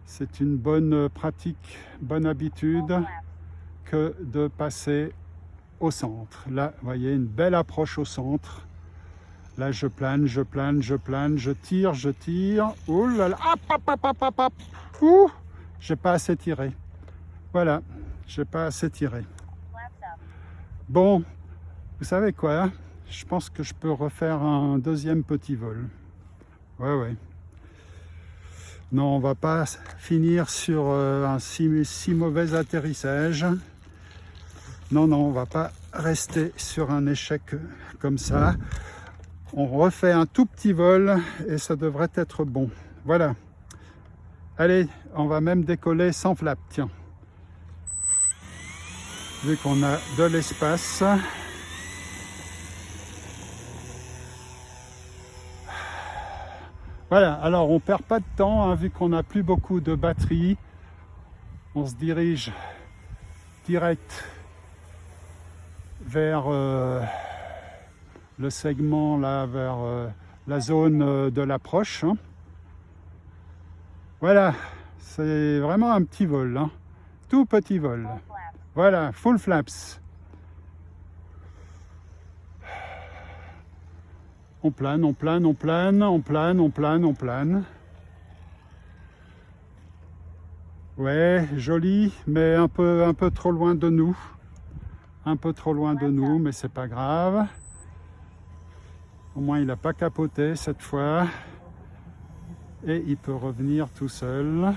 c'est une bonne pratique, bonne habitude que de passer au centre. Là, vous voyez, une belle approche au centre. Là, je plane, je tire. Ouh là là, hop. Ouh, j'ai pas assez tiré. Voilà, j'ai pas assez tiré. Bon, vous savez quoi? Je pense que je peux refaire un deuxième petit vol. Ouais. Non, on va pas finir sur un si mauvais atterrissage. Non, non, on va pas rester sur un échec comme ça. On refait un tout petit vol et ça devrait être bon. Voilà. Allez, on va même décoller sans flap, tiens. Vu qu'on a de l'espace. Voilà, alors on perd pas de temps, hein, vu qu'on n'a plus beaucoup de batterie. On se dirige direct vers le segment, là, vers la zone de l'approche. Hein. Voilà, c'est vraiment un petit vol, hein. Tout petit vol. Voilà, full flaps. On plane, on plane, on plane, on plane, on plane, on plane. Ouais, joli, mais un peu trop loin de nous. Un peu trop loin de nous, mais c'est pas grave. Au moins, il n'a pas capoté cette fois. Et il peut revenir tout seul.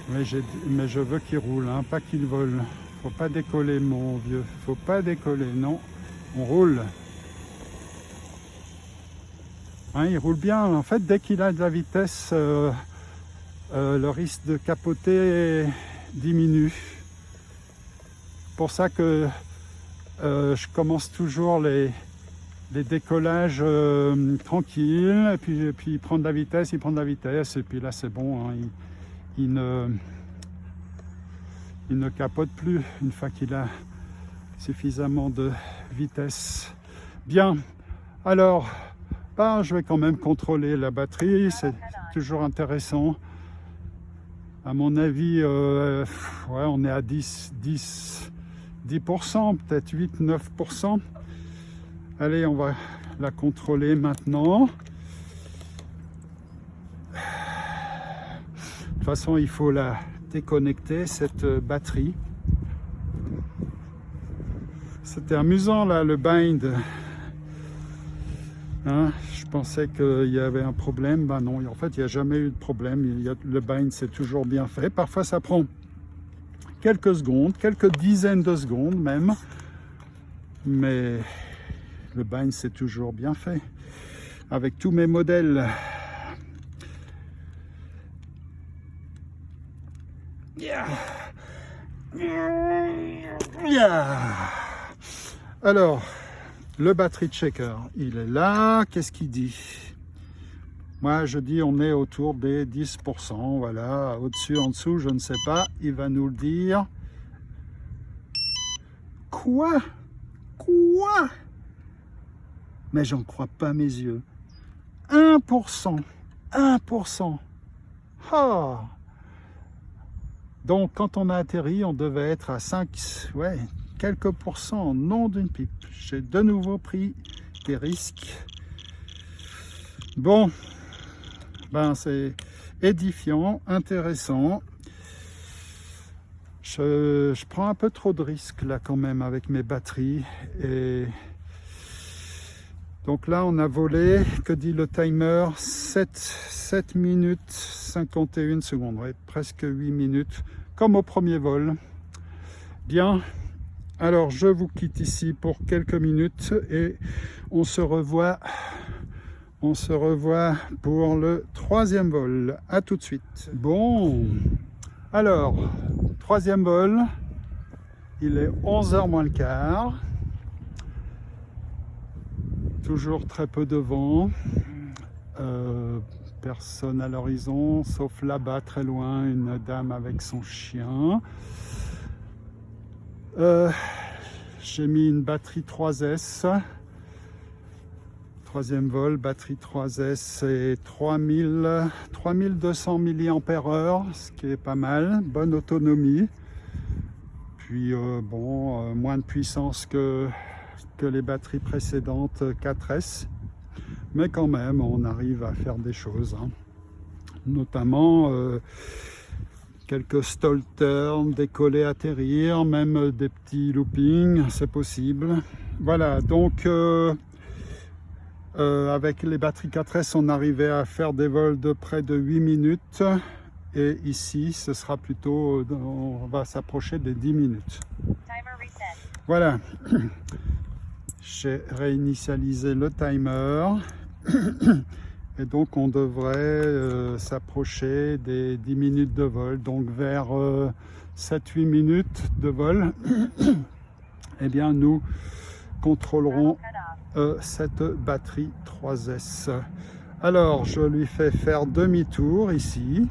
Mais je veux qu'il roule, hein, pas qu'il vole. Faut pas décoller, mon vieux. Faut pas décoller, non. On roule. Hein, il roule bien. En fait, dès qu'il a de la vitesse, le risque de capoter diminue. Pour ça que je commence toujours les décollages tranquilles. Et puis il prend de la vitesse, il prend de la vitesse. Et puis là, c'est bon. Hein, il ne capote plus une fois qu'il a suffisamment de vitesse. Bien, alors, je vais quand même contrôler la batterie, c'est toujours intéressant. À mon avis, ouais, on est à 10%, peut-être 8-9%. Allez, on va la contrôler maintenant. De toute façon, il faut la déconnecter, cette batterie. C'était amusant là, le bind. Hein, je pensais qu'il y avait un problème. Ben non, en fait, il n'y a jamais eu de problème. Le bind, c'est toujours bien fait. Parfois, ça prend quelques secondes, quelques dizaines de secondes même. Mais le bind, c'est toujours bien fait. Avec tous mes modèles. Alors, le battery checker, il est là. Qu'est-ce qu'il dit? Moi, je dis on est autour des 10%. Voilà, au-dessus, en dessous, je ne sais pas. Il va nous le dire. Quoi? Quoi? Mais j'en crois pas mes yeux. 1%. 1%. Oh! Donc, quand on a atterri, on devait être à 5, ouais, quelques pourcents, non d'une pipe. J'ai de nouveau pris des risques. Bon, c'est édifiant, intéressant. Je prends un peu trop de risques là quand même avec mes batteries. Et donc là, on a volé, que dit le timer, 7 minutes 51 secondes, ouais, presque 8 minutes, comme au premier vol. Bien, alors je vous quitte ici pour quelques minutes et on se revoit pour le troisième vol. À tout de suite. Bon, alors, troisième vol, il est 11h moins le quart. Toujours très peu de vent, personne à l'horizon, sauf là-bas très loin, une dame avec son chien. J'ai mis une batterie 3S, troisième vol, batterie 3S, c'est 3200 mAh, ce qui est pas mal, bonne autonomie. Puis moins de puissance que les batteries précédentes 4S, mais quand même on arrive à faire des choses, hein. Notamment quelques stall turns, décoller, atterrir, même des petits loopings, c'est possible. Voilà, donc avec les batteries 4S on arrivait à faire des vols de près de 8 minutes et ici ce sera plutôt, on va s'approcher des 10 minutes. Voilà, j'ai réinitialisé le timer et donc on devrait s'approcher des 10 minutes de vol, donc vers 7-8 minutes de vol. Eh bien nous contrôlerons cette batterie 3S. Alors je lui fais faire demi-tour ici.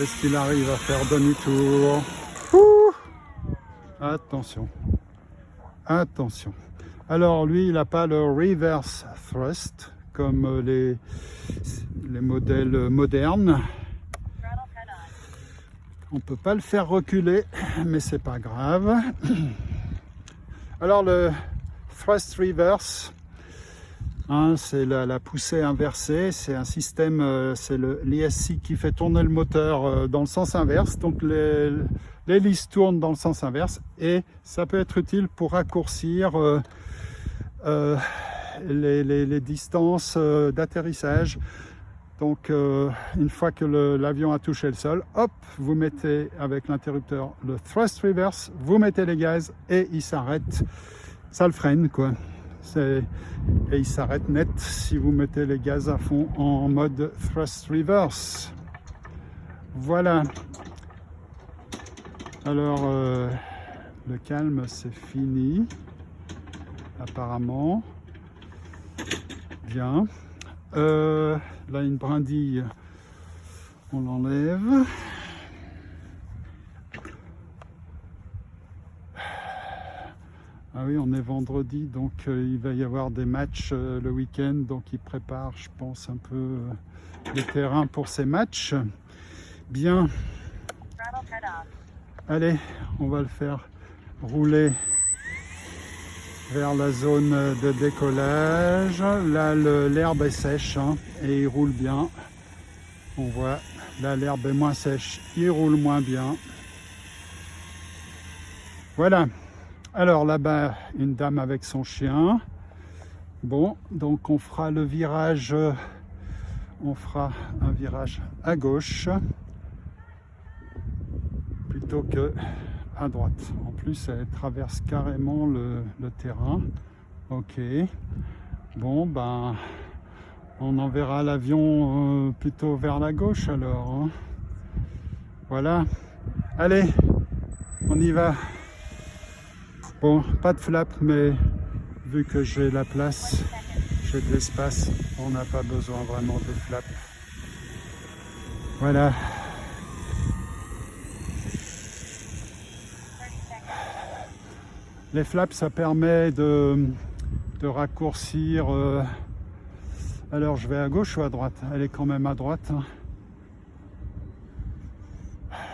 Est-ce qu'il arrive à faire demi-tour? Attention, attention. Alors lui, il n'a pas le reverse thrust comme les modèles modernes. On ne peut pas le faire reculer, mais c'est pas grave. Alors le thrust reverse, hein, c'est la poussée inversée, c'est un système, c'est l'ESC qui fait tourner le moteur dans le sens inverse, donc l'hélice tourne dans le sens inverse et ça peut être utile pour raccourcir les distances d'atterrissage. Donc une fois que l'avion a touché le sol, hop, vous mettez avec l'interrupteur le thrust reverse, vous mettez les gaz et il s'arrête, ça le freine quoi. Et il s'arrête net si vous mettez les gaz à fond en mode thrust reverse. Voilà. Alors le calme c'est fini apparemment. Bien. Là une brindille, on l'enlève. Ah oui, on est vendredi, donc il va y avoir des matchs le week-end, donc il prépare, je pense, un peu les terrains pour ces matchs. Bien. Allez, on va le faire rouler vers la zone de décollage. Là, l'herbe est sèche hein, et il roule bien. On voit, là, l'herbe est moins sèche, il roule moins bien. Voilà. Alors là-bas, une dame avec son chien. Bon, donc on fera le virage, on fera un virage à gauche plutôt que à droite. En plus, elle traverse carrément le terrain. Ok. Bon, ben, on enverra l'avion plutôt vers la gauche alors. Hein. Voilà. Allez, on y va. Bon, pas de flap, mais vu que j'ai la place, j'ai de l'espace, on n'a pas besoin vraiment de flap. Voilà. Les flaps, ça permet de raccourcir. Alors, je vais à gauche ou à droite? Elle est quand même à droite. Hein.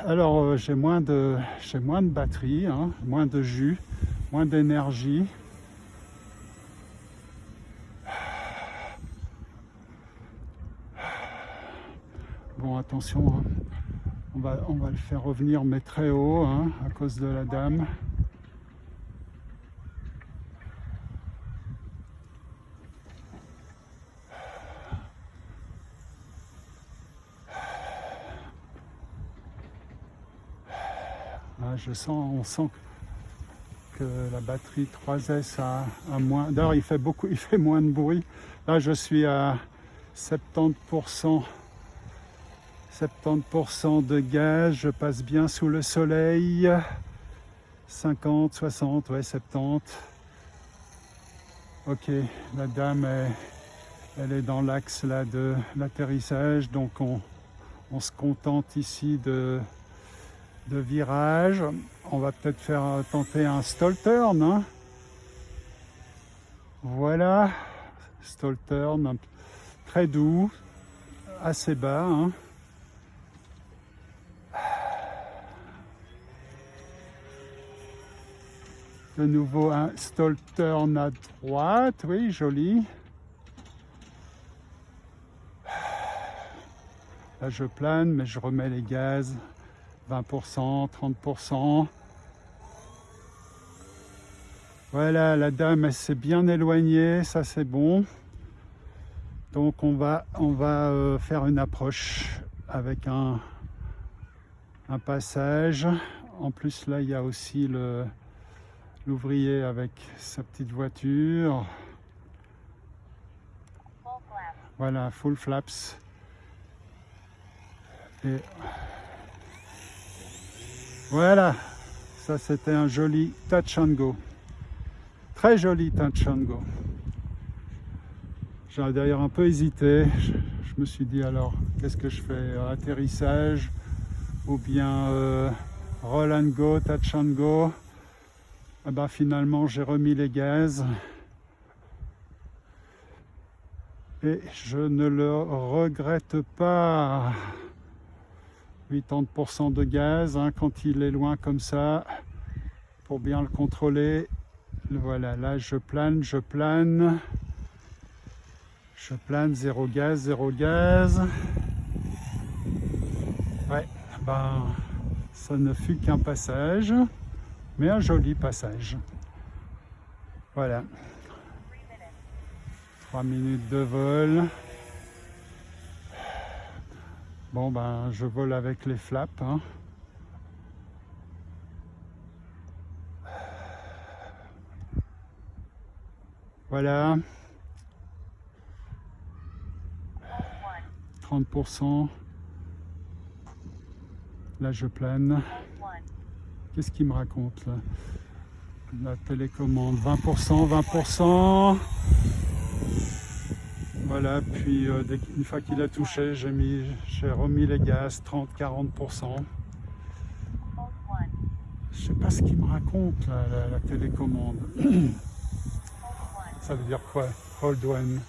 Alors, j'ai moins de batterie, hein, moins de jus, moins d'énergie. Bon, attention, hein. On va le faire revenir, mais très haut, hein, à cause de la dame. On sent que la batterie 3S a moins. D'ailleurs, il fait moins de bruit. Là, je suis à 70% de gaz. Je passe bien sous le soleil. 50, 60, ouais, 70. Ok, la dame, elle est dans l'axe là de l'atterrissage. Donc, on se contente ici de virage. On va peut-être tenter un stall turn. Hein. Voilà, stall turn, très doux, assez bas. Hein. De nouveau un stall turn à droite, oui, joli. Là je plane, mais je remets les gaz. 20%, 30%. Voilà, la dame, elle s'est bien éloignée, ça c'est bon. Donc on va faire une approche avec un passage. En plus là il y a aussi l'ouvrier avec sa petite voiture. Voilà, full flaps. Et voilà, ça c'était un joli touch and go. Très joli touch and go. J'ai d'ailleurs un peu hésité. Je me suis dit alors, qu'est-ce que je fais? Atterrissage ou bien roll and go, touch and go? Et ben, finalement, j'ai remis les gaz. Et je ne le regrette pas. 80% de gaz, hein, quand il est loin comme ça, pour bien le contrôler. Voilà, là je plane, zéro gaz. Ouais, ben ça ne fut qu'un passage, mais un joli passage. Voilà. 3 minutes de vol. Bon ben je vole avec les flaps, hein. Voilà. 30%. Là je plane. Qu'est-ce qu'il me raconte là? La télécommande, 20%. Voilà, puis une fois qu'il a touché, j'ai remis les gaz, 30-40%. Je sais pas ce qu'il me raconte là, la télécommande. Ça veut dire quoi? Hold one.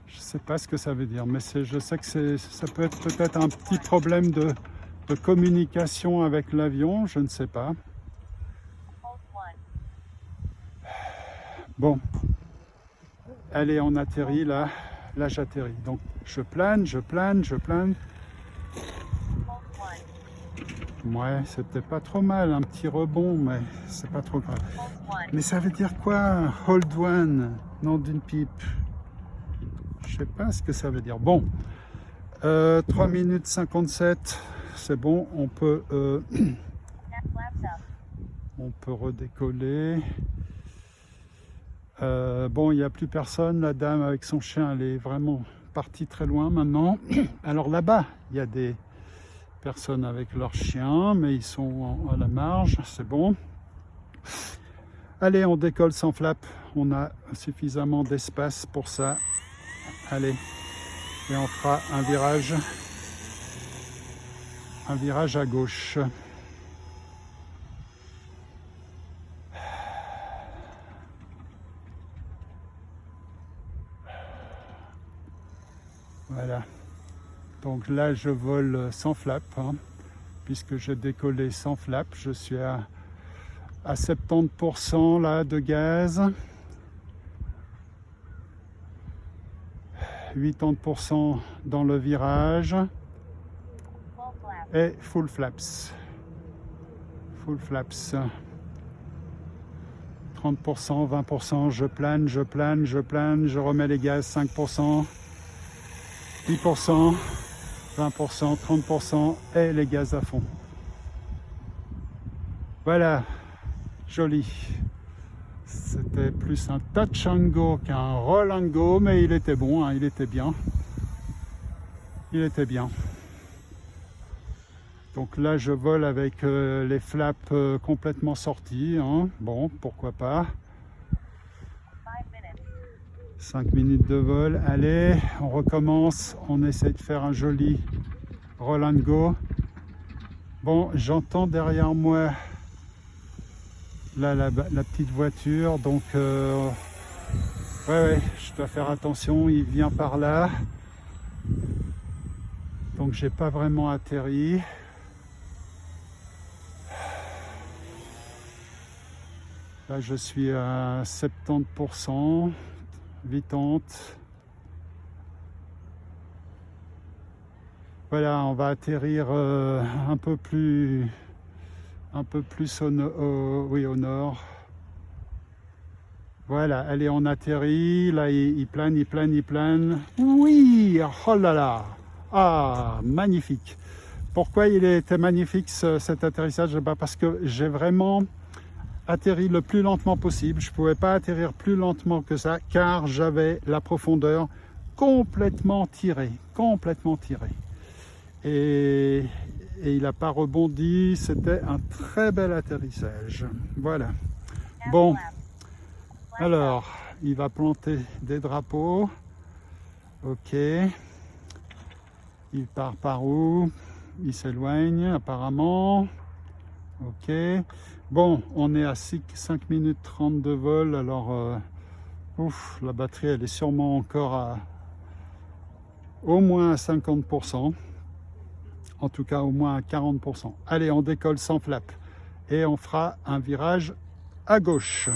Je sais pas ce que ça veut dire, mais je sais que ça peut être peut-être un petit problème de communication avec l'avion, je ne sais pas. Bon, allez, on atterrit là j'atterris. Donc je plane. Ouais, c'était pas trop mal, un petit rebond, mais c'est pas trop grave. Mais ça veut dire quoi? Hold one, nom d'une pipe. Je sais pas ce que ça veut dire. Bon, 3 minutes 57, c'est bon, on peut redécoller. Bon, il n'y a plus personne, la dame avec son chien, elle est vraiment partie très loin maintenant. Alors là-bas, il y a des personnes avec leurs chiens, mais ils sont à la marge, c'est bon. Allez, on décolle sans flap, on a suffisamment d'espace pour ça. Allez, et on fera un virage à gauche. Voilà, donc là je vole sans flap, hein, puisque j'ai décollé sans flap. Je suis à 70% là de gaz, 80% dans le virage et full flaps. 30%, 20%, je plane, je remets les gaz, 5%. 10%, 20%, 30% et les gaz à fond. Voilà, joli. C'était plus un touch and go qu'un roll and go, mais il était bon, hein, il était bien. Donc là, je vole avec les flaps complètement sortis, hein. Bon, pourquoi pas. 5 minutes de vol, allez, on recommence, on essaie de faire un joli roll and go. Bon, j'entends derrière moi là la petite voiture, donc ouais, je dois faire attention, il vient par là. Donc j'ai pas vraiment atterri. Là je suis à 70%. 80. Voilà, on va atterrir un peu plus au nord. Voilà, allez, on atterrit, là il plane, il plane, il plane. Oui, oh là là, ah, magnifique. Pourquoi il était magnifique cet atterrissage? Parce que j'ai vraiment atterri le plus lentement possible. Je ne pouvais pas atterrir plus lentement que ça, car j'avais la profondeur complètement tirée, complètement tirée. Et il n'a pas rebondi, c'était un très bel atterrissage. Voilà. Bon. Alors, il va planter des drapeaux. Ok. Il part par où? Il s'éloigne apparemment. Ok. Bon, on est à 5 minutes 30 de vol. Alors, ouf, la batterie, elle est sûrement encore à au moins à 50%. En tout cas, au moins à 40%. Allez, on décolle sans flap. Et on fera un virage à gauche.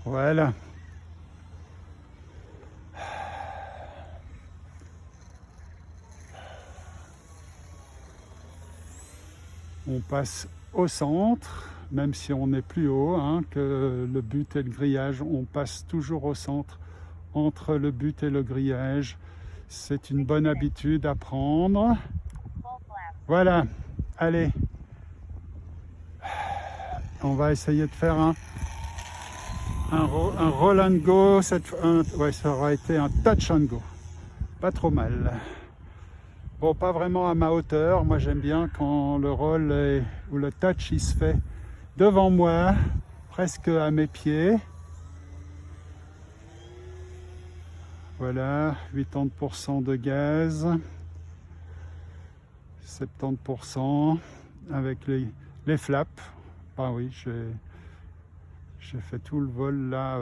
Voilà. On passe au centre, même si on est plus haut hein, que le but et le grillage. On passe toujours au centre, entre le but et le grillage. C'est une bonne habitude à prendre. Voilà. Allez. On va essayer de faire un roll and go, ouais, ça aura été un touch and go, pas trop mal. Bon, pas vraiment à ma hauteur, moi j'aime bien quand le roll ou le touch il se fait devant moi, presque à mes pieds. Voilà, 80% de gaz, 70% avec les flaps. Ah oui, j'ai fait tout le vol là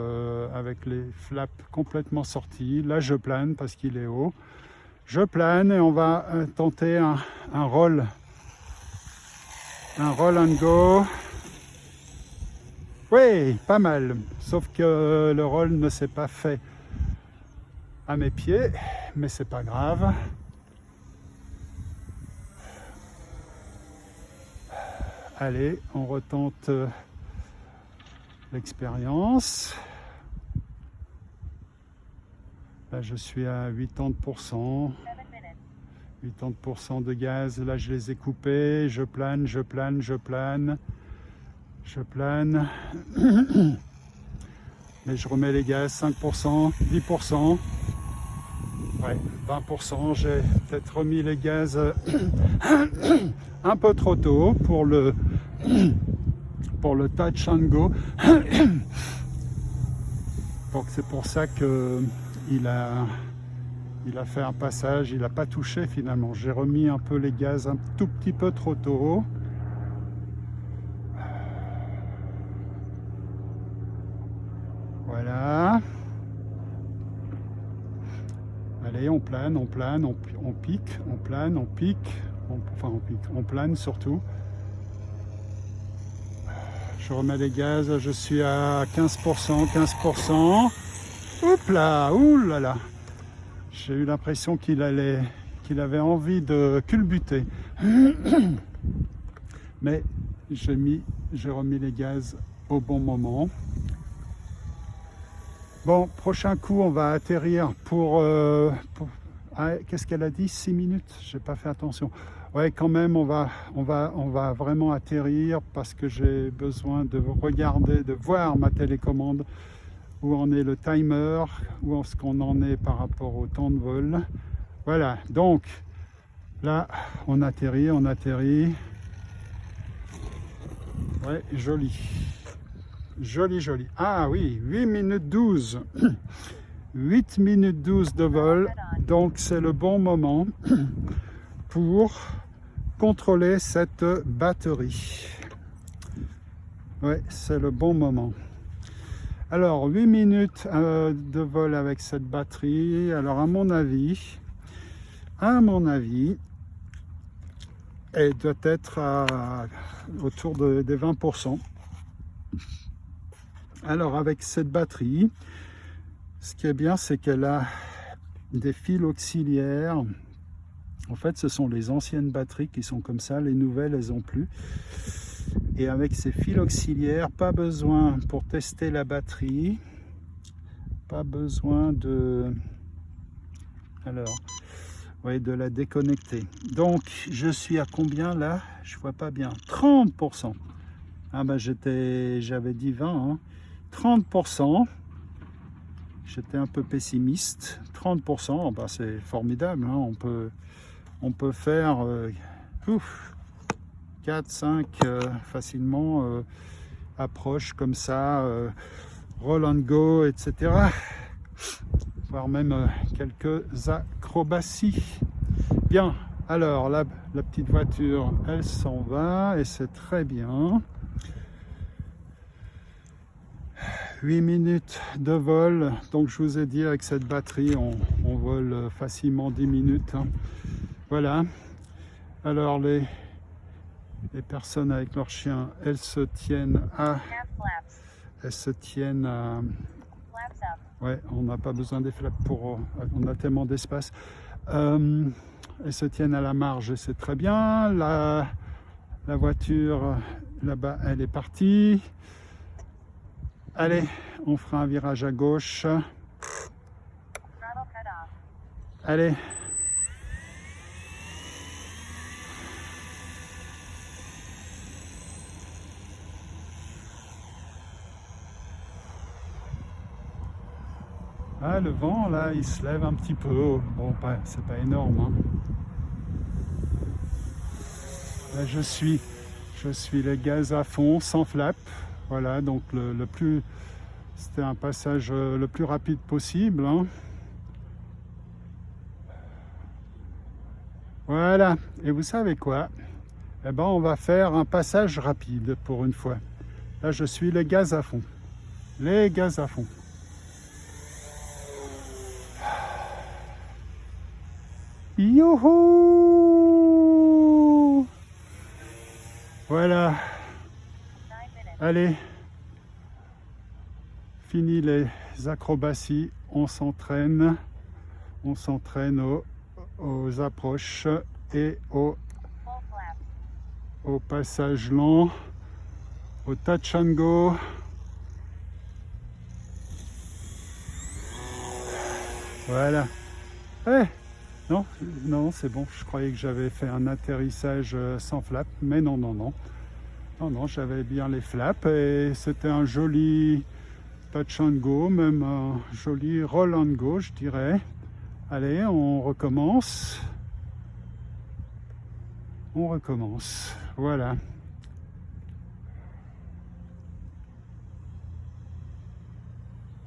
avec les flaps complètement sortis. Là, je plane parce qu'il est haut. Je plane et on va tenter un roll and go. Oui, pas mal. Sauf que le roll ne s'est pas fait à mes pieds, mais c'est pas grave. Allez, on retente l'expérience. Là, je suis à 80%. 80% de gaz. Là, je les ai coupés. Je plane, je plane, je plane. Je plane. Mais je remets les gaz. 5%, 10%. Ouais, 20%. J'ai peut-être remis les gaz un peu trop tôt pour le touch and go. Donc c'est pour ça que il a fait un passage, il n'a pas touché finalement. J'ai remis un peu les gaz un tout petit peu trop tôt. Voilà. Allez, on plane, on plane, on pique, on plane, on pique, on plane surtout. Je remets les gaz, je suis à 15%, 15%. Oups là, oulala. J'ai eu l'impression qu'il avait envie de culbuter. Mais j'ai remis les gaz au bon moment. Bon, prochain coup, on va atterrir pour qu'est-ce qu'elle a dit? 6 minutes? J'ai pas fait attention. Ouais, quand même, on va vraiment atterrir parce que j'ai besoin de regarder, de voir ma télécommande, où en est le timer, où est-ce qu'on en est par rapport au temps de vol. Voilà, donc là, on atterrit. Ouais, joli. Joli, joli. Ah oui, 8 minutes 12. 8 minutes 12 de vol. Donc c'est le bon moment pour contrôler cette batterie. Ouais, c'est le bon moment. Alors, 8 minutes de vol avec cette batterie. Alors, à mon avis, elle doit être autour des 20%. Alors, avec cette batterie, ce qui est bien, c'est qu'elle a des fils auxiliaires En fait, ce sont les anciennes batteries qui sont comme ça, les nouvelles, elles ont plus. Et avec ces fils auxiliaires, pas besoin pour tester la batterie, pas besoin de... Alors, ouais, de la déconnecter. Donc, je suis à combien là? Je vois pas bien. 30%. Ah ben, j'avais dit 20, hein. 30%. J'étais un peu pessimiste. 30%, ben, c'est formidable, hein. On peut faire 4, 5 facilement approche comme ça, roll and go, etc. Voire même quelques acrobaties. Bien, alors la petite voiture, elle s'en va et c'est très bien. 8 minutes de vol, donc je vous ai dit avec cette batterie on vole facilement 10 minutes, hein. Voilà, alors les personnes avec leurs chiens, elles se tiennent à... Ouais, on n'a pas besoin des flaps pour... on a tellement d'espace. Elles se tiennent à la marge et c'est très bien. La voiture, là-bas, elle est partie. Allez, on fera un virage à gauche. Allez. Ah, le vent, là, il se lève un petit peu. Bon, c'est pas énorme, hein. Là, je suis les gaz à fond, sans flap. Voilà, donc c'était un passage le plus rapide possible, hein. Voilà, et vous savez quoi? Eh ben, on va faire un passage rapide pour une fois. Là, je suis les gaz à fond. Les gaz à fond. Youhou! Voilà. Allez. Fini les acrobaties. On s'entraîne. On s'entraîne aux approches et au passage lent, au touch and go. Voilà. Eh, non, non, c'est bon. Je croyais que j'avais fait un atterrissage sans flap, mais non, non, non. Non, non, j'avais bien les flaps et c'était un joli touch and go, même un joli roll and go, je dirais. Allez, on recommence. On recommence. Voilà.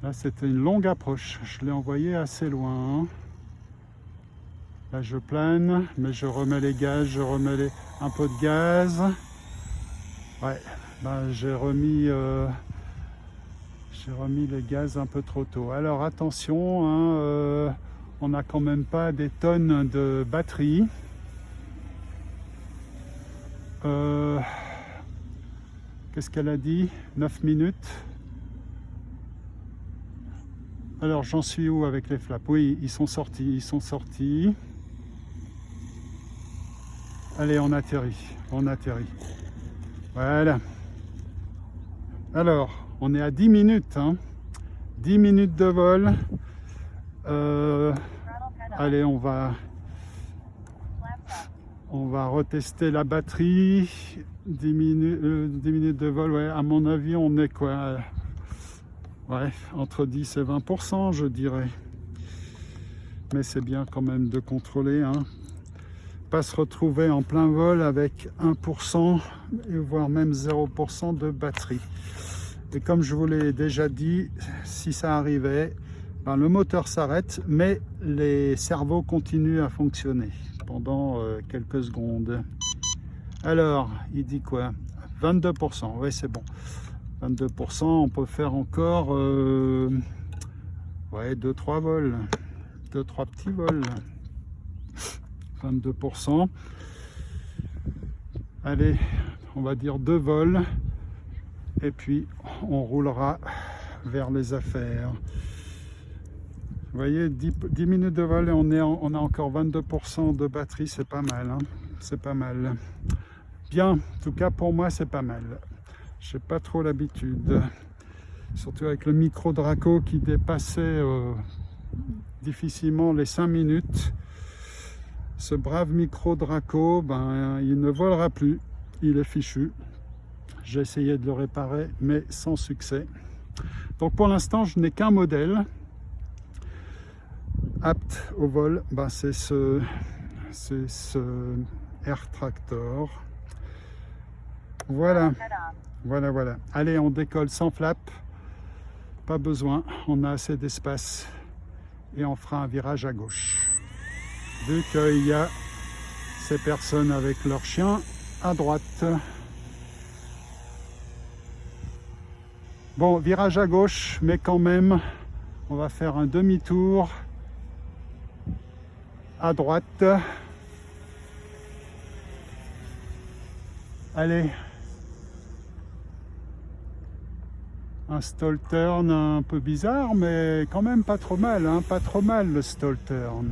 Là, c'était une longue approche. Je l'ai envoyé assez loin, hein. Là, je plane, mais je remets les gaz, un peu de gaz. Ouais, ben, j'ai remis les gaz un peu trop tôt. Alors, attention, hein, on n'a quand même pas des tonnes de batterie. Qu'est-ce qu'elle a dit? 9 minutes. Alors, j'en suis où avec les flaps? Oui, ils sont sortis, Allez, on atterrit. Voilà. Alors, on est à 10 minutes, hein. 10 minutes de vol. Allez, on va retester la batterie. 10 minutes de vol, ouais. À mon avis, on est quoi? Ouais, entre 10 et 20%, je dirais. Mais c'est bien quand même de contrôler, hein. Pas se retrouver en plein vol avec 1%, voire même 0% de batterie. Et comme je vous l'ai déjà dit, si ça arrivait, ben le moteur s'arrête, mais les cerveaux continuent à fonctionner pendant quelques secondes. Alors, il dit quoi? 22%, oui c'est bon. 22%, on peut faire encore 2-3 vols, 2-3 petits vols. 22%. Allez, on va dire 2 vols et puis on roulera vers les affaires. Vous voyez, 10 minutes de vol et on a encore 22% de batterie, c'est pas mal, hein, c'est pas mal. Bien, en tout cas pour moi c'est pas mal. J'ai pas trop l'habitude, surtout avec le micro Draco qui dépassait difficilement les 5 minutes. Ce brave micro Draco, ben, il ne volera plus, il est fichu. J'ai essayé de le réparer, mais sans succès. Donc pour l'instant, je n'ai qu'un modèle apte au vol. Ben, c'est ce Air Tractor. Voilà, voilà. Allez, on décolle sans flap. Pas besoin, on a assez d'espace. Et on fera un virage à gauche. Vu qu'il y a ces personnes avec leurs chiens à droite. Bon, virage à gauche, mais quand même, on va faire un demi-tour à droite. Allez. Un stall turn un peu bizarre, mais quand même pas trop mal, hein, pas trop mal le stall turn.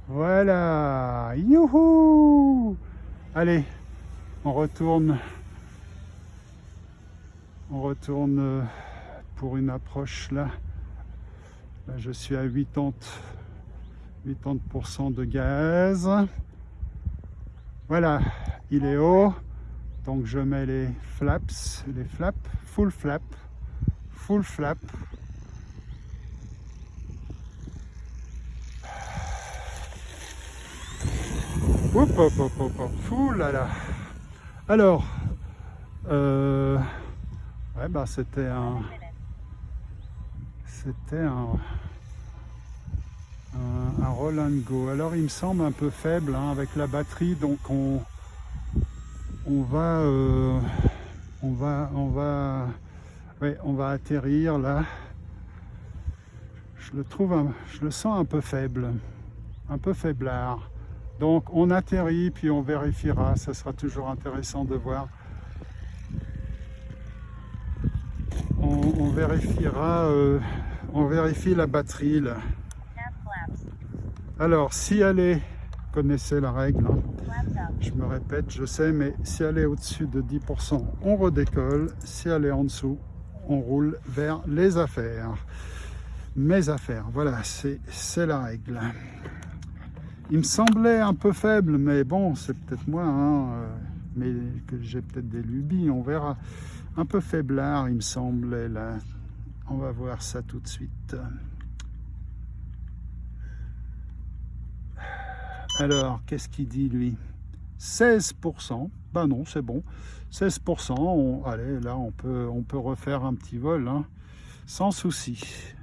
Voilà, youhou! Allez, on retourne pour une approche là. Là, je suis à 80% de gaz. Voilà, il est haut. Donc je mets les flaps, full flap. Hop. Ouh là là. Alors, ouais, bah c'était un roll and go. Alors il me semble un peu faible hein, avec la batterie, donc on va atterrir là. Je le sens un peu faible, un peu faiblard. Donc on atterrit puis on vérifiera, ça sera toujours intéressant de voir. On vérifiera, on vérifie la batterie là. Alors si elle est, vous connaissez la règle, hein. Je me répète, je sais, mais si elle est au-dessus de 10%, on redécolle. Si elle est en dessous, on roule vers les affaires. Mes affaires, voilà, c'est la règle. Il me semblait un peu faible, mais bon, c'est peut-être moi, hein, mais que j'ai peut-être des lubies, on verra. Un peu faiblard, il me semblait, là. On va voir ça tout de suite. Alors, qu'est-ce qu'il dit, lui ? 16%, ben non, c'est bon. 16%, allez, là, on peut refaire un petit vol, hein, sans souci.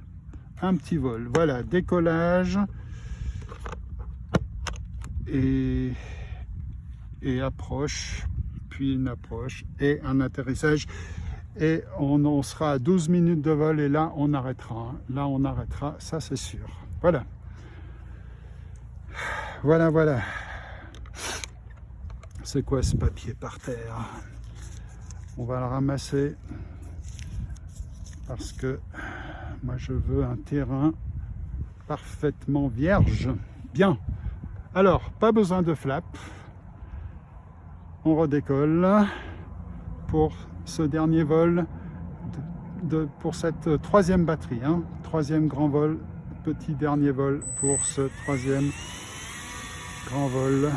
Un petit vol, voilà, décollage et approche, puis une approche et un atterrissage. Et on sera à 12 minutes de vol et là, on arrêtera. Hein. Là, on arrêtera, ça c'est sûr. Voilà. Voilà. C'est quoi ce papier par terre? On va le ramasser parce que moi je veux un terrain parfaitement vierge. Bien. Alors, pas besoin de flap. On redécolle pour ce dernier vol pour cette troisième batterie. Hein. Troisième grand vol, petit dernier vol pour ce troisième grand vol.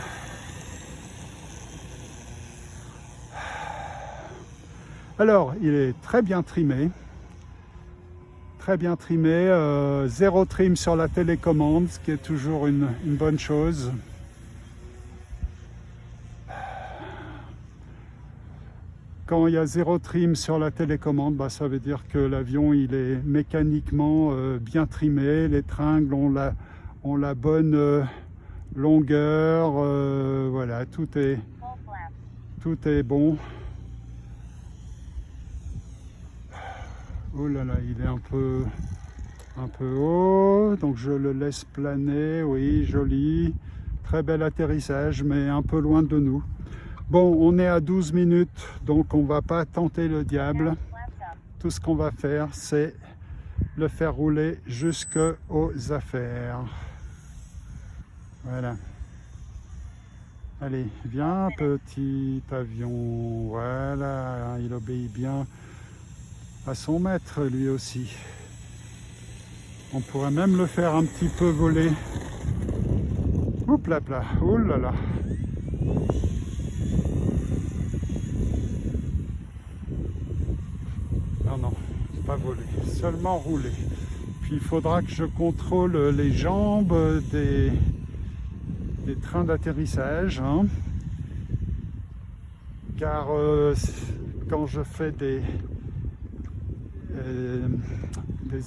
Alors, il est très bien trimé. Zéro trim sur la télécommande, ce qui est toujours une bonne chose. Quand il y a zéro trim sur la télécommande, bah, ça veut dire que l'avion il est mécaniquement bien trimé, les tringles ont la bonne longueur, voilà, tout est bon. Oh là là, il est un peu haut, donc je le laisse planer, oui, joli, très bel atterrissage, mais un peu loin de nous. Bon, on est à 12 minutes, donc on va pas tenter le diable. Tout ce qu'on va faire, c'est le faire rouler jusqu'aux affaires. Voilà. Allez, viens petit avion. Voilà, il obéit bien à son maître lui aussi. On pourrait même le faire un petit peu voler. Oups là là, oh là là. Non, non, pas voler, seulement rouler. Puis il faudra que je contrôle les jambes des trains d'atterrissage, hein, car quand je fais des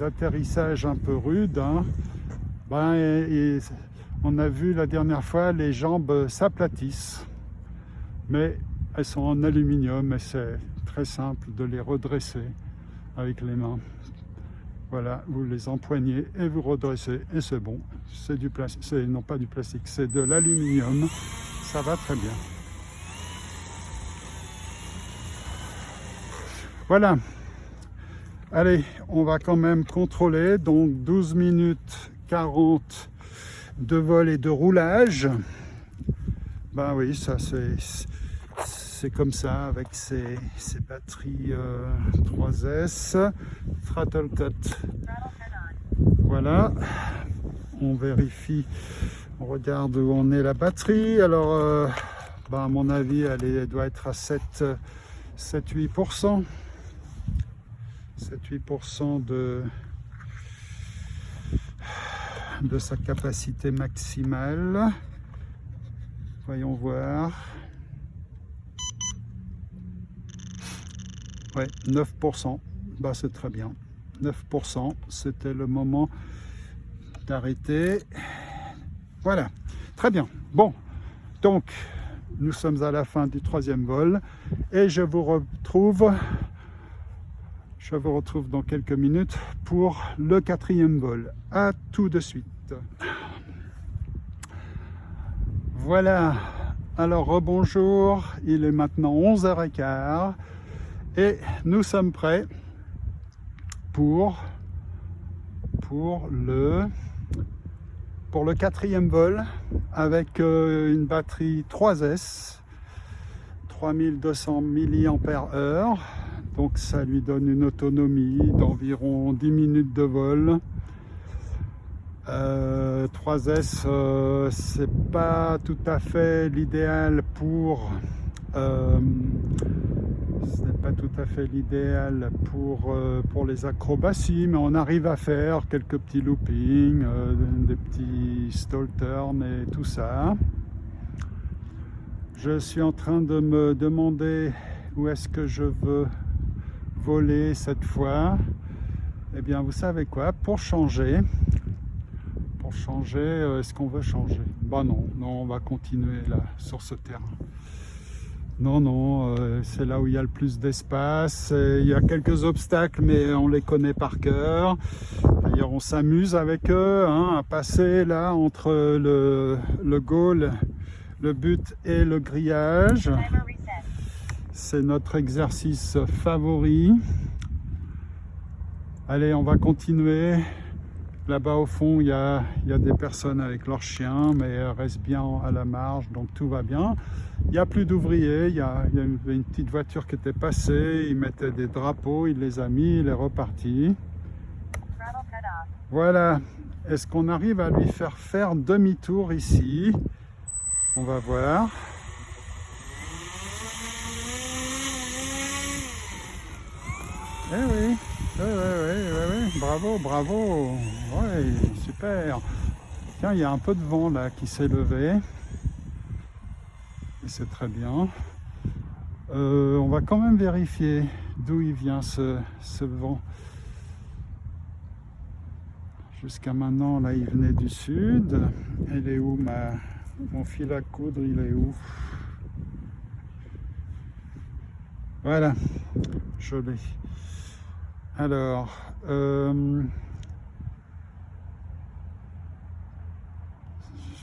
atterrissages un peu rudes, hein, ben, on a vu la dernière fois, les jambes s'aplatissent, mais elles sont en aluminium et c'est très simple de les redresser avec les mains. Voilà, vous les empoignez et vous redressez et c'est bon. C'est du plastique, non pas du plastique, c'est de l'aluminium. Ça va très bien. Voilà. Allez, on va quand même contrôler. Donc 12 minutes 40 de vol et de roulage. Ben oui, ça c'est comme ça avec ces batteries 3S. Throttle cut. Voilà. On vérifie, on regarde où en est la batterie. Alors, à mon avis, elle doit être à 7-8%. 7-8% de sa capacité maximale. Voyons voir. Ouais, 9%. Bah, c'est très bien. 9%, c'était le moment d'arrêter. Voilà, très bien. Bon, donc, nous sommes à la fin du 3e vol et je vous retrouve dans quelques minutes pour le 4e vol. À tout de suite. Voilà, alors rebonjour, il est maintenant 11h15 et nous sommes prêts pour le 4e vol avec une batterie 3S, 3200 mAh. Donc ça lui donne une autonomie d'environ 10 minutes de vol. 3S, c'est pas tout à fait l'idéal pour les acrobaties, mais on arrive à faire quelques petits loopings, des petits stall turns et tout ça. Je suis en train de me demander où est-ce que je veux voler cette fois. Eh bien, vous savez quoi, pour changer, est-ce qu'on veut changer? Non, on va continuer là, sur ce terrain. Non, c'est là où il y a le plus d'espace. Il y a quelques obstacles, mais on les connaît par cœur. D'ailleurs, on s'amuse avec eux, hein, à passer là entre le goal, le but et le grillage. C'est notre exercice favori. Allez, on va continuer. Là-bas au fond, il y a des personnes avec leurs chiens, mais elles restent bien à la marge, donc tout va bien. Il n'y a plus d'ouvriers, il y a une petite voiture qui était passée, il mettait des drapeaux, il les a mis, il est reparti. Voilà, est-ce qu'on arrive à lui faire demi-tour ici? On va voir. Eh oui. Oui, bravo, ouais, super. Tiens, il y a un peu de vent là qui s'est levé, et c'est très bien. On va quand même vérifier d'où il vient ce vent. Jusqu'à maintenant, là, il venait du sud. Elle est où mon fil à coudre, il est où? Voilà, je l'ai. Alors,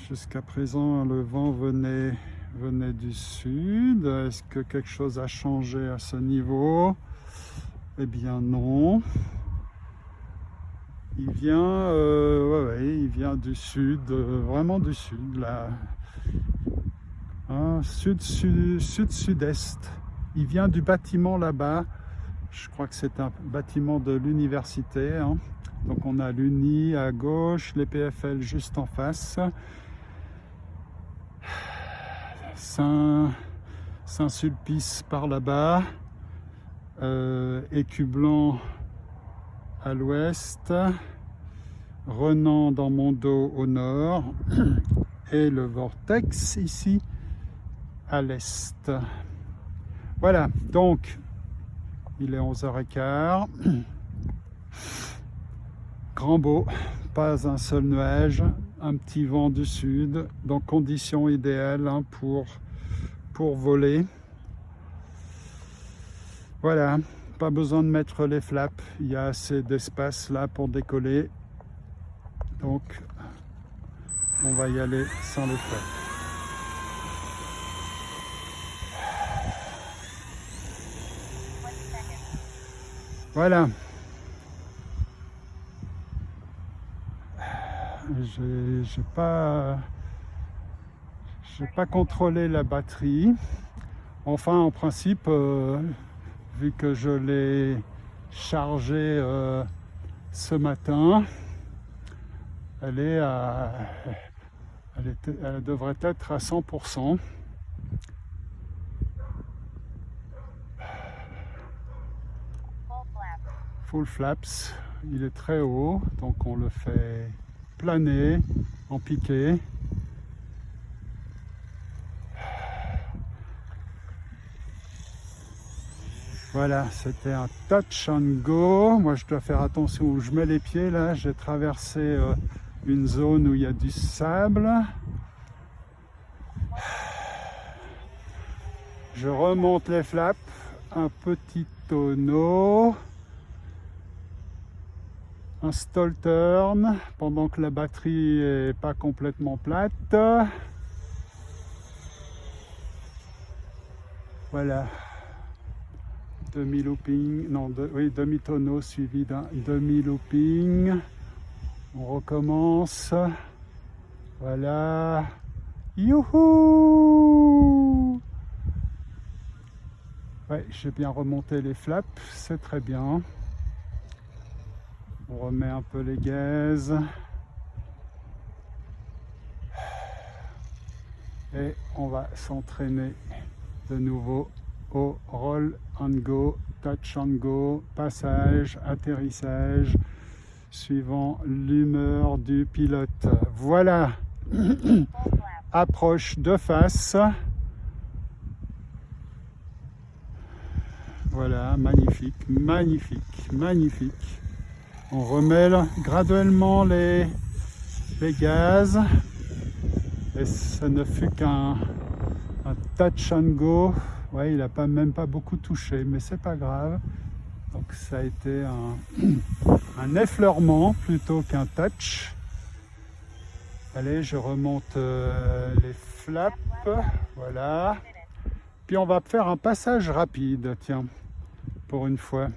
jusqu'à présent, le vent venait du sud. Est-ce que quelque chose a changé à ce niveau? Eh bien non. Il vient, il vient du sud, vraiment du sud, là. Hein, sud-sud-est. Il vient du bâtiment là-bas. Je crois que c'est un bâtiment de l'université. Hein. Donc on a l'Uni à gauche, les PFL juste en face. Saint-Sulpice par là-bas. Écu Blanc à l'ouest. Renan dans mon dos au nord. Et le vortex ici à l'est. Voilà, donc il est 11h15. Grand beau, pas un seul nuage, un petit vent du sud, donc conditions idéales hein, pour voler. Voilà, pas besoin de mettre les flaps, il y a assez d'espace là pour décoller. Donc on va y aller sans les flaps. Voilà. J'ai pas contrôlé la batterie. Enfin, en principe, vu que je l'ai chargée ce matin, elle devrait être à 100%. Full flaps, il est très haut, donc on le fait planer en piqué. Voilà, c'était un touch and go. Moi, je dois faire attention où je mets les pieds. Là, j'ai traversé une zone où il y a du sable. Je remonte les flaps, un petit tonneau. Un stall turn pendant que la batterie est pas complètement plate. Voilà. Demi-looping, non, demi-tonneau suivi d'un demi-looping. On recommence. Voilà. Youhou! Ouais, j'ai bien remonté les flaps, c'est très bien. On remet un peu les gaz. Et on va s'entraîner de nouveau au roll and go, touch and go, passage, atterrissage, suivant l'humeur du pilote. Voilà. Approche de face. Voilà, magnifique, magnifique, magnifique. On remet graduellement les gaz. Et ça ne fut qu'un touch and go. Ouais, il n'a même pas beaucoup touché, mais c'est pas grave. Donc ça a été un effleurement plutôt qu'un touch. Allez, je remonte les flaps. Voilà. Puis on va faire un passage rapide, tiens, pour une fois.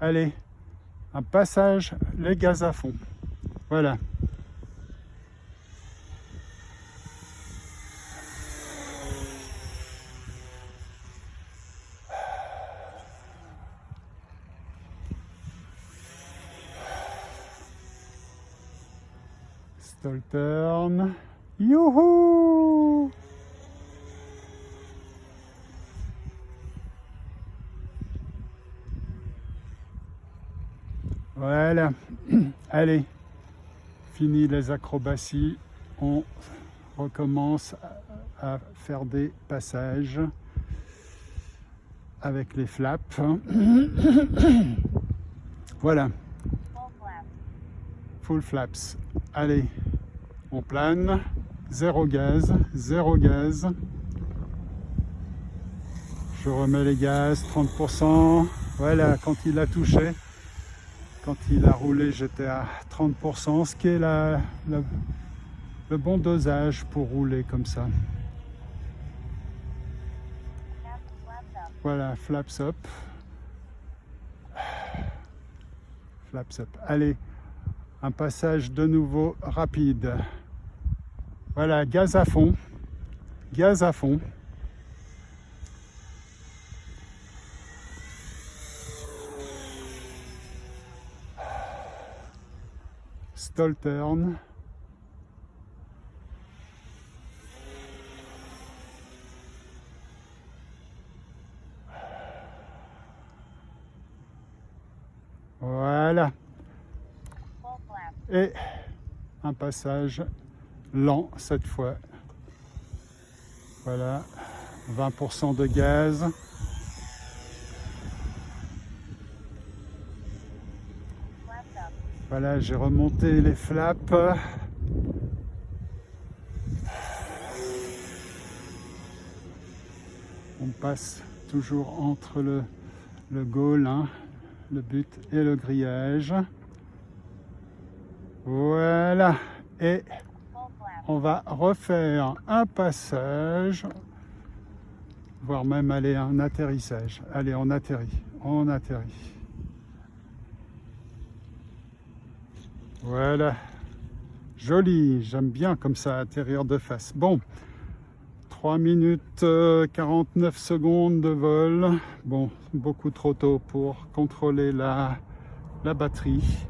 Allez, un passage, les gaz à fond. Voilà. Stall turn. Youhou! Voilà. Allez, fini les acrobaties. On recommence à faire des passages avec les flaps. Voilà. Full flaps. Allez, on plane. Zéro gaz, zéro gaz. Je remets les gaz, 30%. Voilà, quand il a touché, quand il a roulé, j'étais à 30%, ce qui est le bon dosage pour rouler comme ça. Voilà, flaps up. Flaps up. Allez, Un passage de nouveau rapide. Voilà, gaz à fond. Gaz à fond. Stall turn. Voilà. Et un passage lent cette fois. Voilà, 20% de gaz. Voilà, j'ai remonté les flaps. On passe toujours entre le goal, hein, le but et le grillage. Voilà, et on va refaire un passage, voire même aller un atterrissage. Allez, on atterrit, on atterrit. Voilà, joli, j'aime bien comme ça atterrir de face. Bon, 3 minutes 49 secondes de vol. Bon, beaucoup trop tôt pour contrôler la batterie.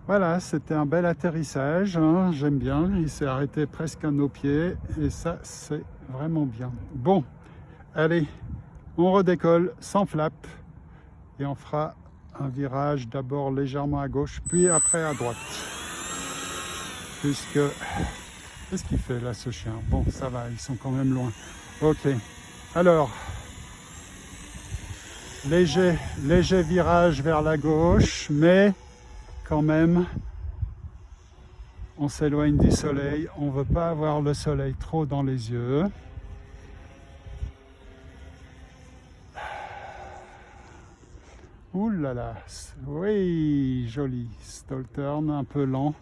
Voilà, c'était un bel atterrissage, hein, j'aime bien. Il s'est arrêté presque à nos pieds et ça, c'est vraiment bien. Bon, allez, on redécolle sans flap et on fera un virage d'abord légèrement à gauche, puis après à droite. Puisque... Qu'est-ce qu'il fait là, ce chien? Bon, ça va, ils sont quand même loin. Ok, alors, léger virage vers la gauche, mais quand même, on s'éloigne du soleil. On ne veut pas avoir le soleil trop dans les yeux. Ouh là là, oui, joli. Stall turn, un peu lent.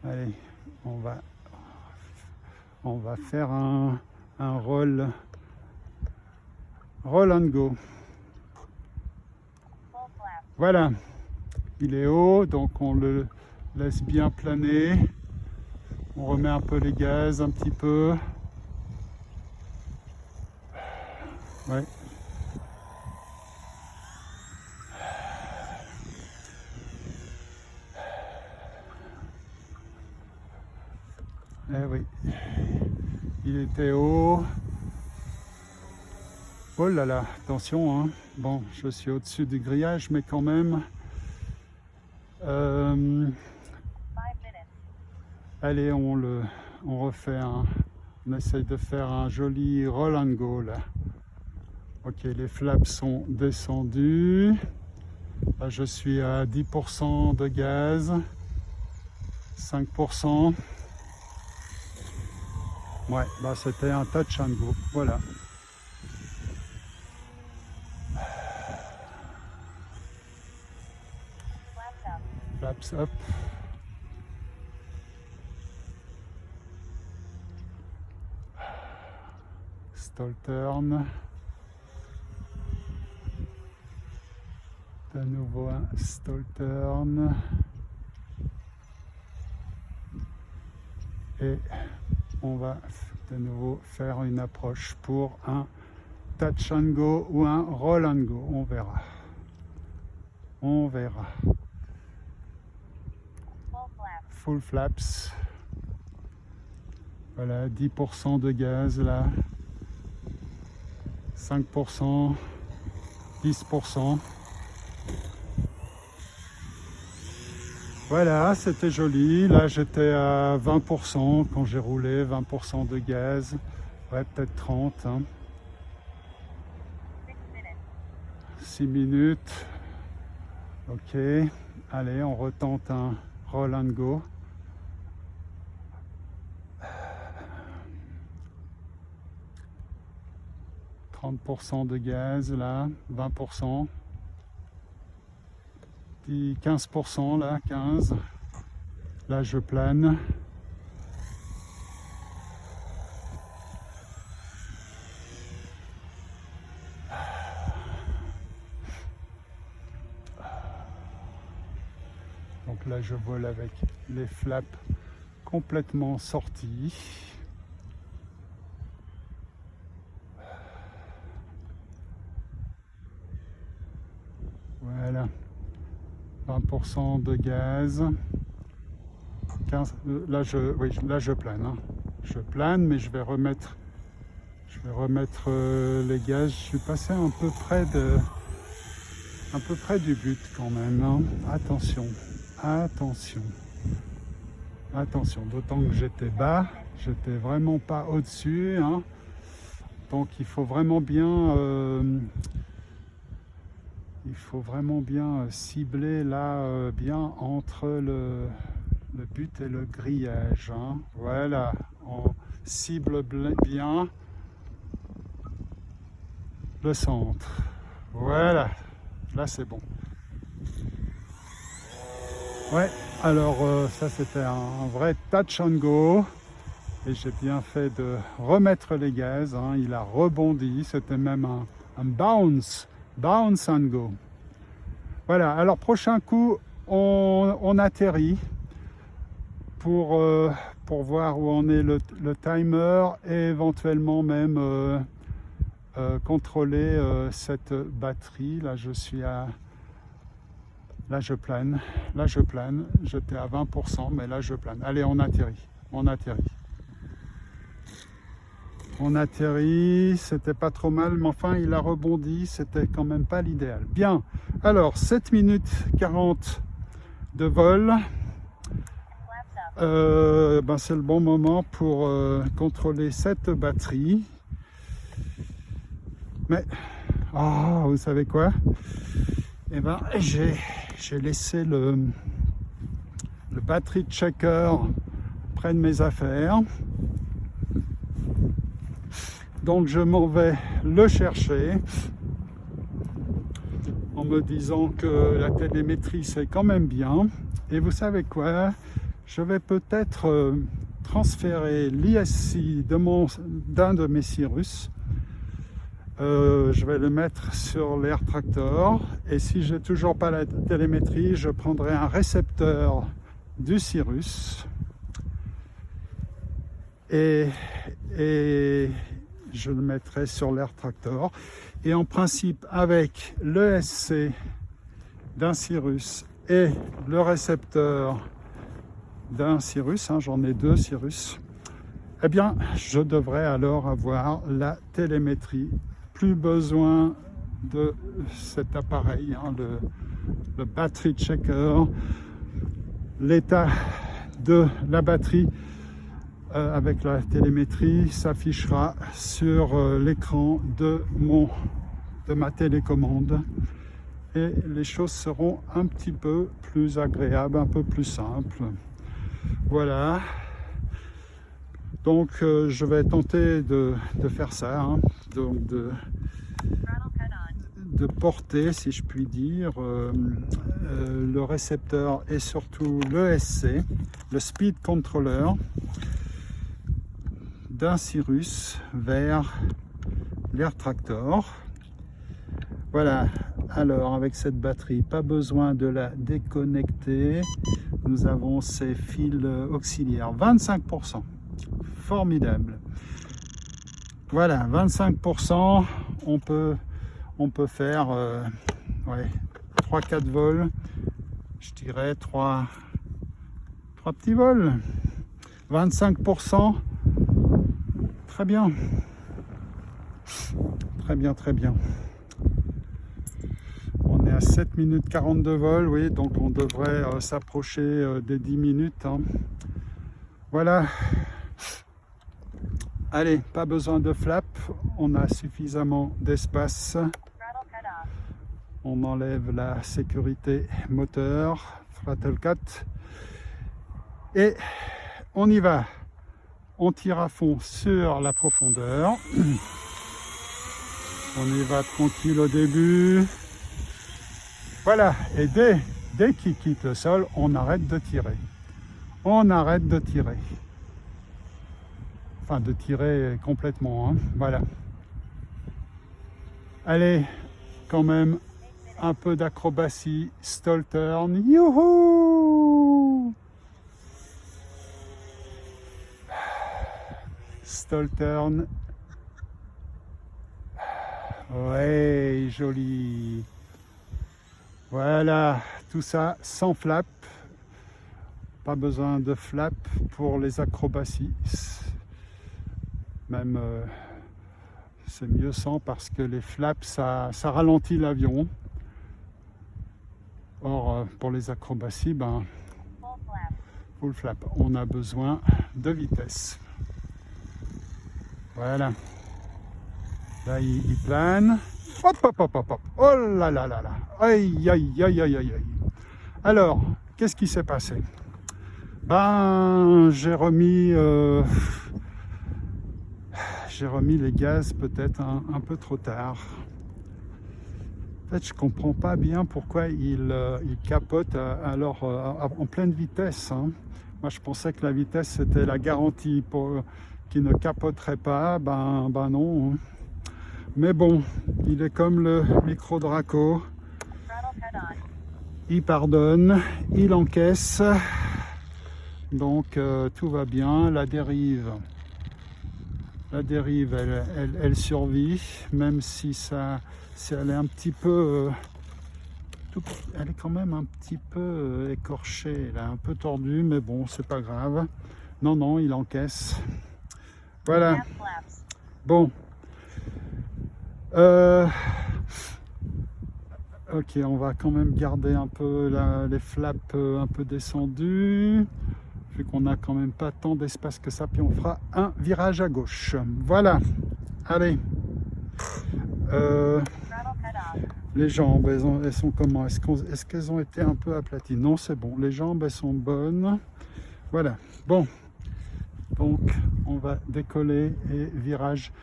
Allez, on va faire un roll and go. Voilà, il est haut, donc on le laisse bien planer. On remet un peu les gaz, un petit peu. Ouais. Eh oui, il était haut. Oh là là, attention, hein. Bon, je suis au-dessus du grillage, mais quand même. Allez, on refait on essaye de faire un joli roll and go là. Ok, les flaps sont descendus. Là, je suis à 10% de gaz, 5%. Ouais, bah c'était un touch and go, voilà. Flaps up. Stall turn. De nouveau un stall turn. Et on va de nouveau faire une approche pour un touch and go ou un roll and go. On verra. On verra. Full flaps. Voilà, 10% de gaz là. 5%. 10%. Voilà, c'était joli. Là, j'étais à 20% quand j'ai roulé, 20% de gaz. Ouais, peut-être 30. Hein. 6 minutes. Ok. Allez, on retente un roll and go. « 30% de gaz là, 20%. 15% là, 15. Là, je plane. Donc là, je vole avec les flaps complètement sortis. Voilà. 20% de gaz. 15, là, je plane. Hein. Je plane, mais je vais remettre les gaz. Je suis passé un peu près du but quand même. Hein. Attention. Attention, d'autant que j'étais bas, j'étais vraiment pas au-dessus, hein. Donc il faut vraiment bien cibler là, bien entre le but et le grillage, hein. Voilà, on cible bien le centre, voilà, là c'est bon. Ouais, alors ça c'était un vrai touch and go et j'ai bien fait de remettre les gaz, hein. Il a rebondi, c'était même un bounce and go. Voilà, alors prochain coup on atterrit pour voir où en est le timer et éventuellement même contrôler cette batterie. Là je suis à... Là je plane, j'étais à 20%, mais là je plane. Allez, on atterrit, c'était pas trop mal, mais enfin il a rebondi, c'était quand même pas l'idéal. Bien, alors 7 minutes 40 de vol, c'est le bon moment pour contrôler cette batterie. Mais, vous savez quoi? Eh ben, j'ai laissé le battery checker près de mes affaires. Donc je m'en vais le chercher en me disant que la télémétrie c'est quand même bien. Et vous savez quoi? Je vais peut-être transférer l'ISC d'un de mes Cirrus. Je vais le mettre sur l'Air Tractor et si j'ai toujours pas la télémétrie, je prendrai un récepteur du Cirrus et je le mettrai sur l'Air Tractor. Et en principe, avec le SC d'un Cirrus et le récepteur d'un Cirrus, hein, j'en ai 2 Cirrus, eh bien, je devrais alors avoir la télémétrie. Plus besoin de cet appareil, hein, le battery checker. L'état de la batterie avec la télémétrie s'affichera sur l'écran de ma télécommande et les choses seront un petit peu plus agréables, un peu plus simples. Voilà. Donc je vais tenter de faire ça, hein. Donc de porter, si je puis dire, le récepteur et surtout le SC, le speed controller d'un Cirrus vers l'Air Tractor. Voilà, alors avec cette batterie, pas besoin de la déconnecter. Nous avons ces fils auxiliaires, 25%. Formidable. Voilà, 25%, on peut faire 3-4 vols, je dirais 3 petits vols. 25%, très bien. Très bien. On est à 7 minutes 40 de vol, oui, donc on devrait s'approcher des 10 minutes. Hein. Voilà. Allez, pas besoin de flap, on a suffisamment d'espace. On enlève la sécurité moteur, throttle cut, et on y va. On tire à fond sur la profondeur. On y va tranquille au début. Voilà, et dès qu'il quitte le sol, on arrête de tirer. on arrête de tirer. Enfin, de tirer complètement, hein. Voilà. Allez, quand même, un peu d'acrobatie, stall turn, youhou! Stall turn. Ouais, joli. Voilà, tout ça sans flap. Pas besoin de flap pour les acrobaties. Même c'est mieux sans parce que les flaps ça ralentit l'avion. Or pour les acrobaties, ben, full flap, on a besoin de vitesse. Voilà. Là il plane. Hop hop hop hop hop. Oh là là là là. Aïe aïe aïe aïe aïe aïe. Alors, qu'est-ce qui s'est passé? Ben, j'ai remis les gaz peut-être un peu trop tard. En fait, je comprends pas bien pourquoi il capote alors en pleine vitesse, hein. Moi, je pensais que la vitesse c'était la garantie pour qu'il ne capoterait pas. Ben non, hein. Mais bon, il est comme le micro Draco. Il pardonne, il encaisse. Donc tout va bien. La dérive, elle survit, même si elle est un petit peu, elle est quand même un petit peu écorchée, là, un peu tordue, mais bon, c'est pas grave. Non, il encaisse. Voilà. Bon. Ok, on va quand même garder un peu les flaps un peu descendus, vu qu'on n'a quand même pas tant d'espace que ça, puis on fera un virage à gauche. Voilà, allez. Les jambes, elles sont comment? Est-ce qu'elles ont été un peu aplaties? Non, c'est bon, les jambes, elles sont bonnes. Voilà, bon. Donc, on va décoller et virage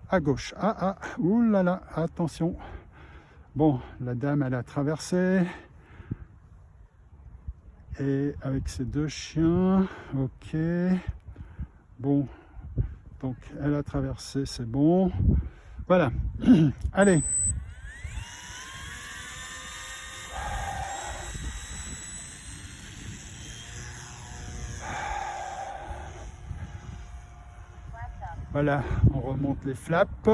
à gauche. Oulala, attention. Bon, la dame, elle a traversé. Et avec ses deux chiens, ok. Bon, donc elle a traversé, c'est bon. Voilà, allez. Voilà, on remonte les flaps.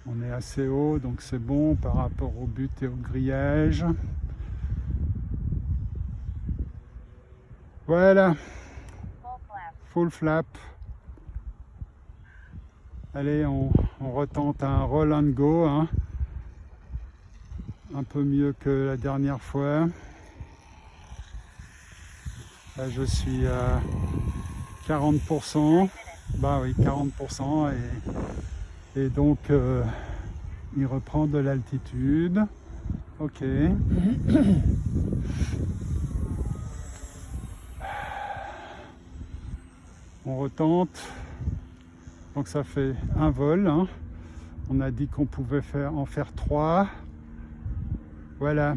On est assez haut, donc c'est bon par rapport au but et au grillage. Voilà, full flap. Allez, on retente un roll and go, hein. Un peu mieux que la dernière fois. Là, je suis à 40%. Bah oui, 40%. Et donc, il reprend de l'altitude. Ok. On retente. Donc ça fait un vol, hein. On a dit qu'on pouvait en faire 3. Voilà.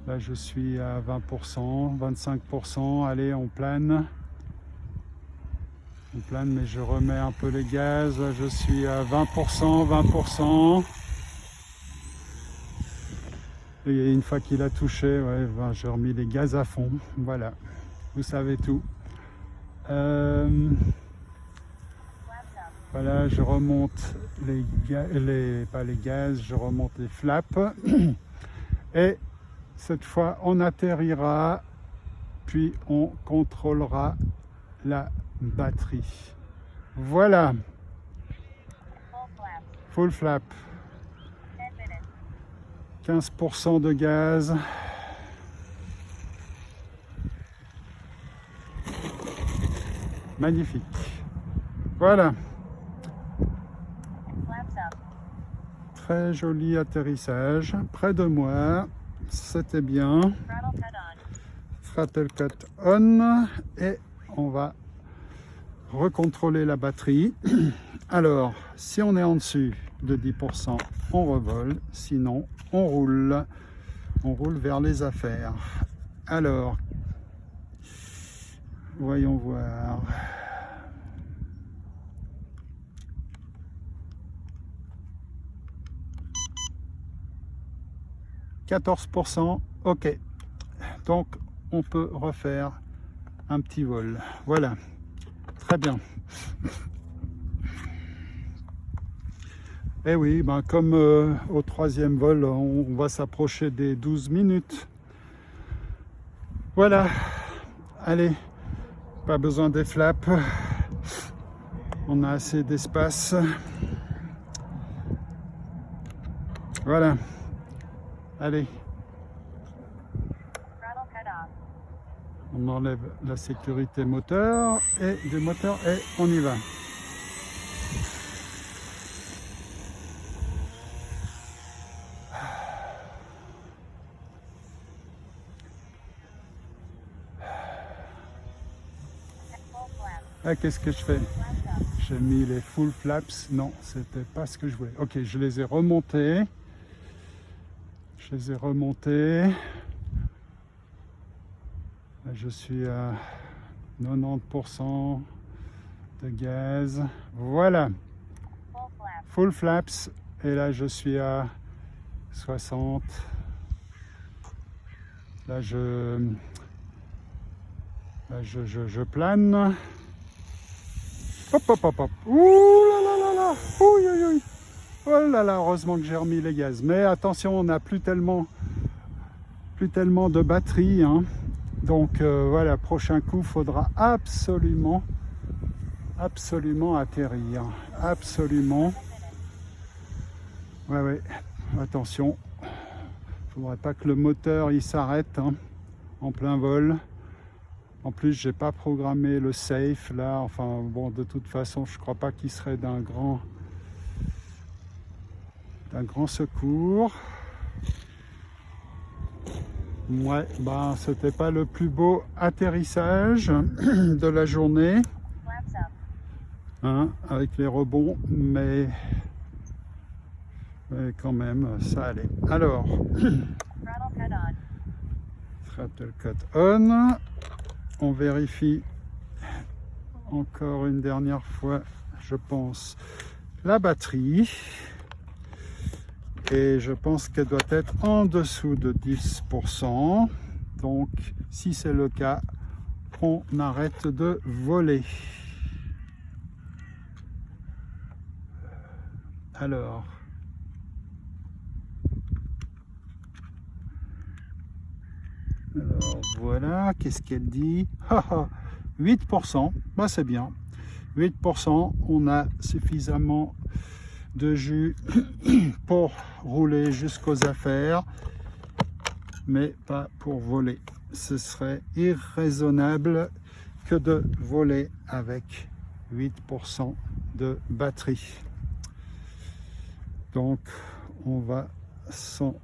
Là, je suis à 20%, 25%. Allez, on plane. On plane, mais je remets un peu les gaz. Là, je suis à 20%, 20%. Et une fois qu'il a touché, ouais, ben, j'ai remis les gaz à fond. Voilà, vous savez tout. Voilà, je remonte pas les gaz, je remonte les flaps. Et cette fois, on atterrira, puis on contrôlera la batterie. Voilà. Full flap. 15% de gaz. Magnifique. Voilà. Très joli atterrissage. Près de moi. C'était bien. Throttle cut on. Et on va recontrôler la batterie. Alors, si on est en dessus, de 10%, on revole, sinon on roule vers les affaires. Alors, voyons voir. « 14%, ok. Donc, on peut refaire un petit vol. Voilà, très bien. Et oui, ben comme au troisième vol, on va s'approcher des 12 minutes. Voilà, allez, pas besoin des flaps. On a assez d'espace. Voilà, allez. On enlève la sécurité moteur et du moteur et on y va. Ah, qu'est-ce que je fais? J'ai mis les full flaps. Non, c'était pas ce que je voulais. Ok, je les ai remontés. Là, je suis à 90% de gaz. Voilà. Full flaps. Et là, je suis à 60. Là, je plane. Hop, hop, hop, hop. Ouh là là là là. Ouh, ouh, ouh. Oh là là, heureusement que j'ai remis les gaz. Mais attention, on n'a plus tellement de batterie, hein. Donc voilà, prochain coup, il faudra absolument atterrir. Absolument. Ouais, attention. Il ne faudrait pas que le moteur il s'arrête, hein, en plein vol. En plus, j'ai pas programmé le safe là. Enfin bon, de toute façon, je crois pas qu'il serait d'un grand secours. Ouais, ben c'était pas le plus beau atterrissage de la journée, hein, avec les rebonds, mais quand même, ça allait. Alors, throttle cut on. On vérifie encore une dernière fois, je pense, la batterie. Et je pense qu'elle doit être en dessous de 10%. Donc, si c'est le cas, on arrête de voler. Alors, voilà, qu'est-ce qu'elle dit? 8%, bah c'est bien. 8%, on a suffisamment de jus pour rouler jusqu'aux affaires, mais pas pour voler. Ce serait irraisonnable que de voler avec 8% de batterie. Donc, on va s'en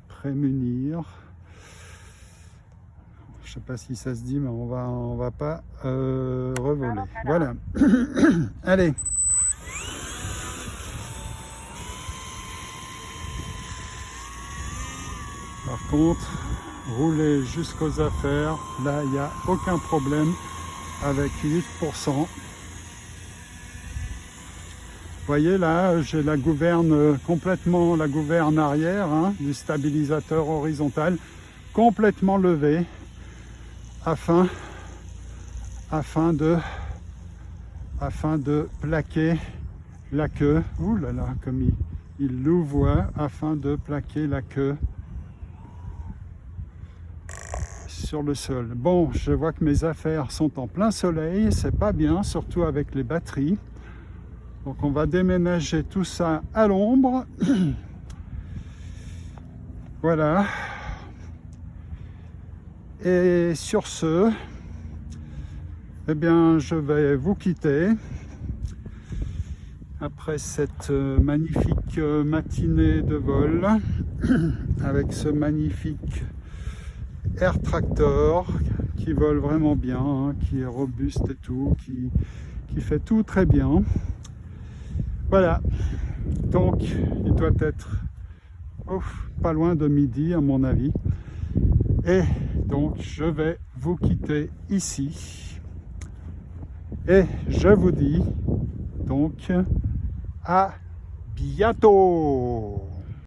prémunir. Je sais pas si ça se dit, mais on va pas revoler. Voilà. Allez. Par contre, rouler jusqu'aux affaires, là, il n'y a aucun problème avec 8%. Vous voyez là, j'ai la gouverne complètement, la gouverne arrière, hein, du stabilisateur horizontal complètement levée afin de plaquer la queue. Ouh là là, comme il louvoie, afin de plaquer la queue sur le sol. Bon, je vois que mes affaires sont en plein soleil, c'est pas bien, surtout avec les batteries. Donc on va déménager tout ça à l'ombre. Voilà. Et sur ce, eh bien, je vais vous quitter après cette magnifique matinée de vol avec ce magnifique Air Tractor qui vole vraiment bien, hein, qui est robuste et tout, qui fait tout très bien. Voilà, Donc il doit être pas loin de midi à mon avis. Et donc je vais vous quitter ici. Et je vous dis donc à bientôt.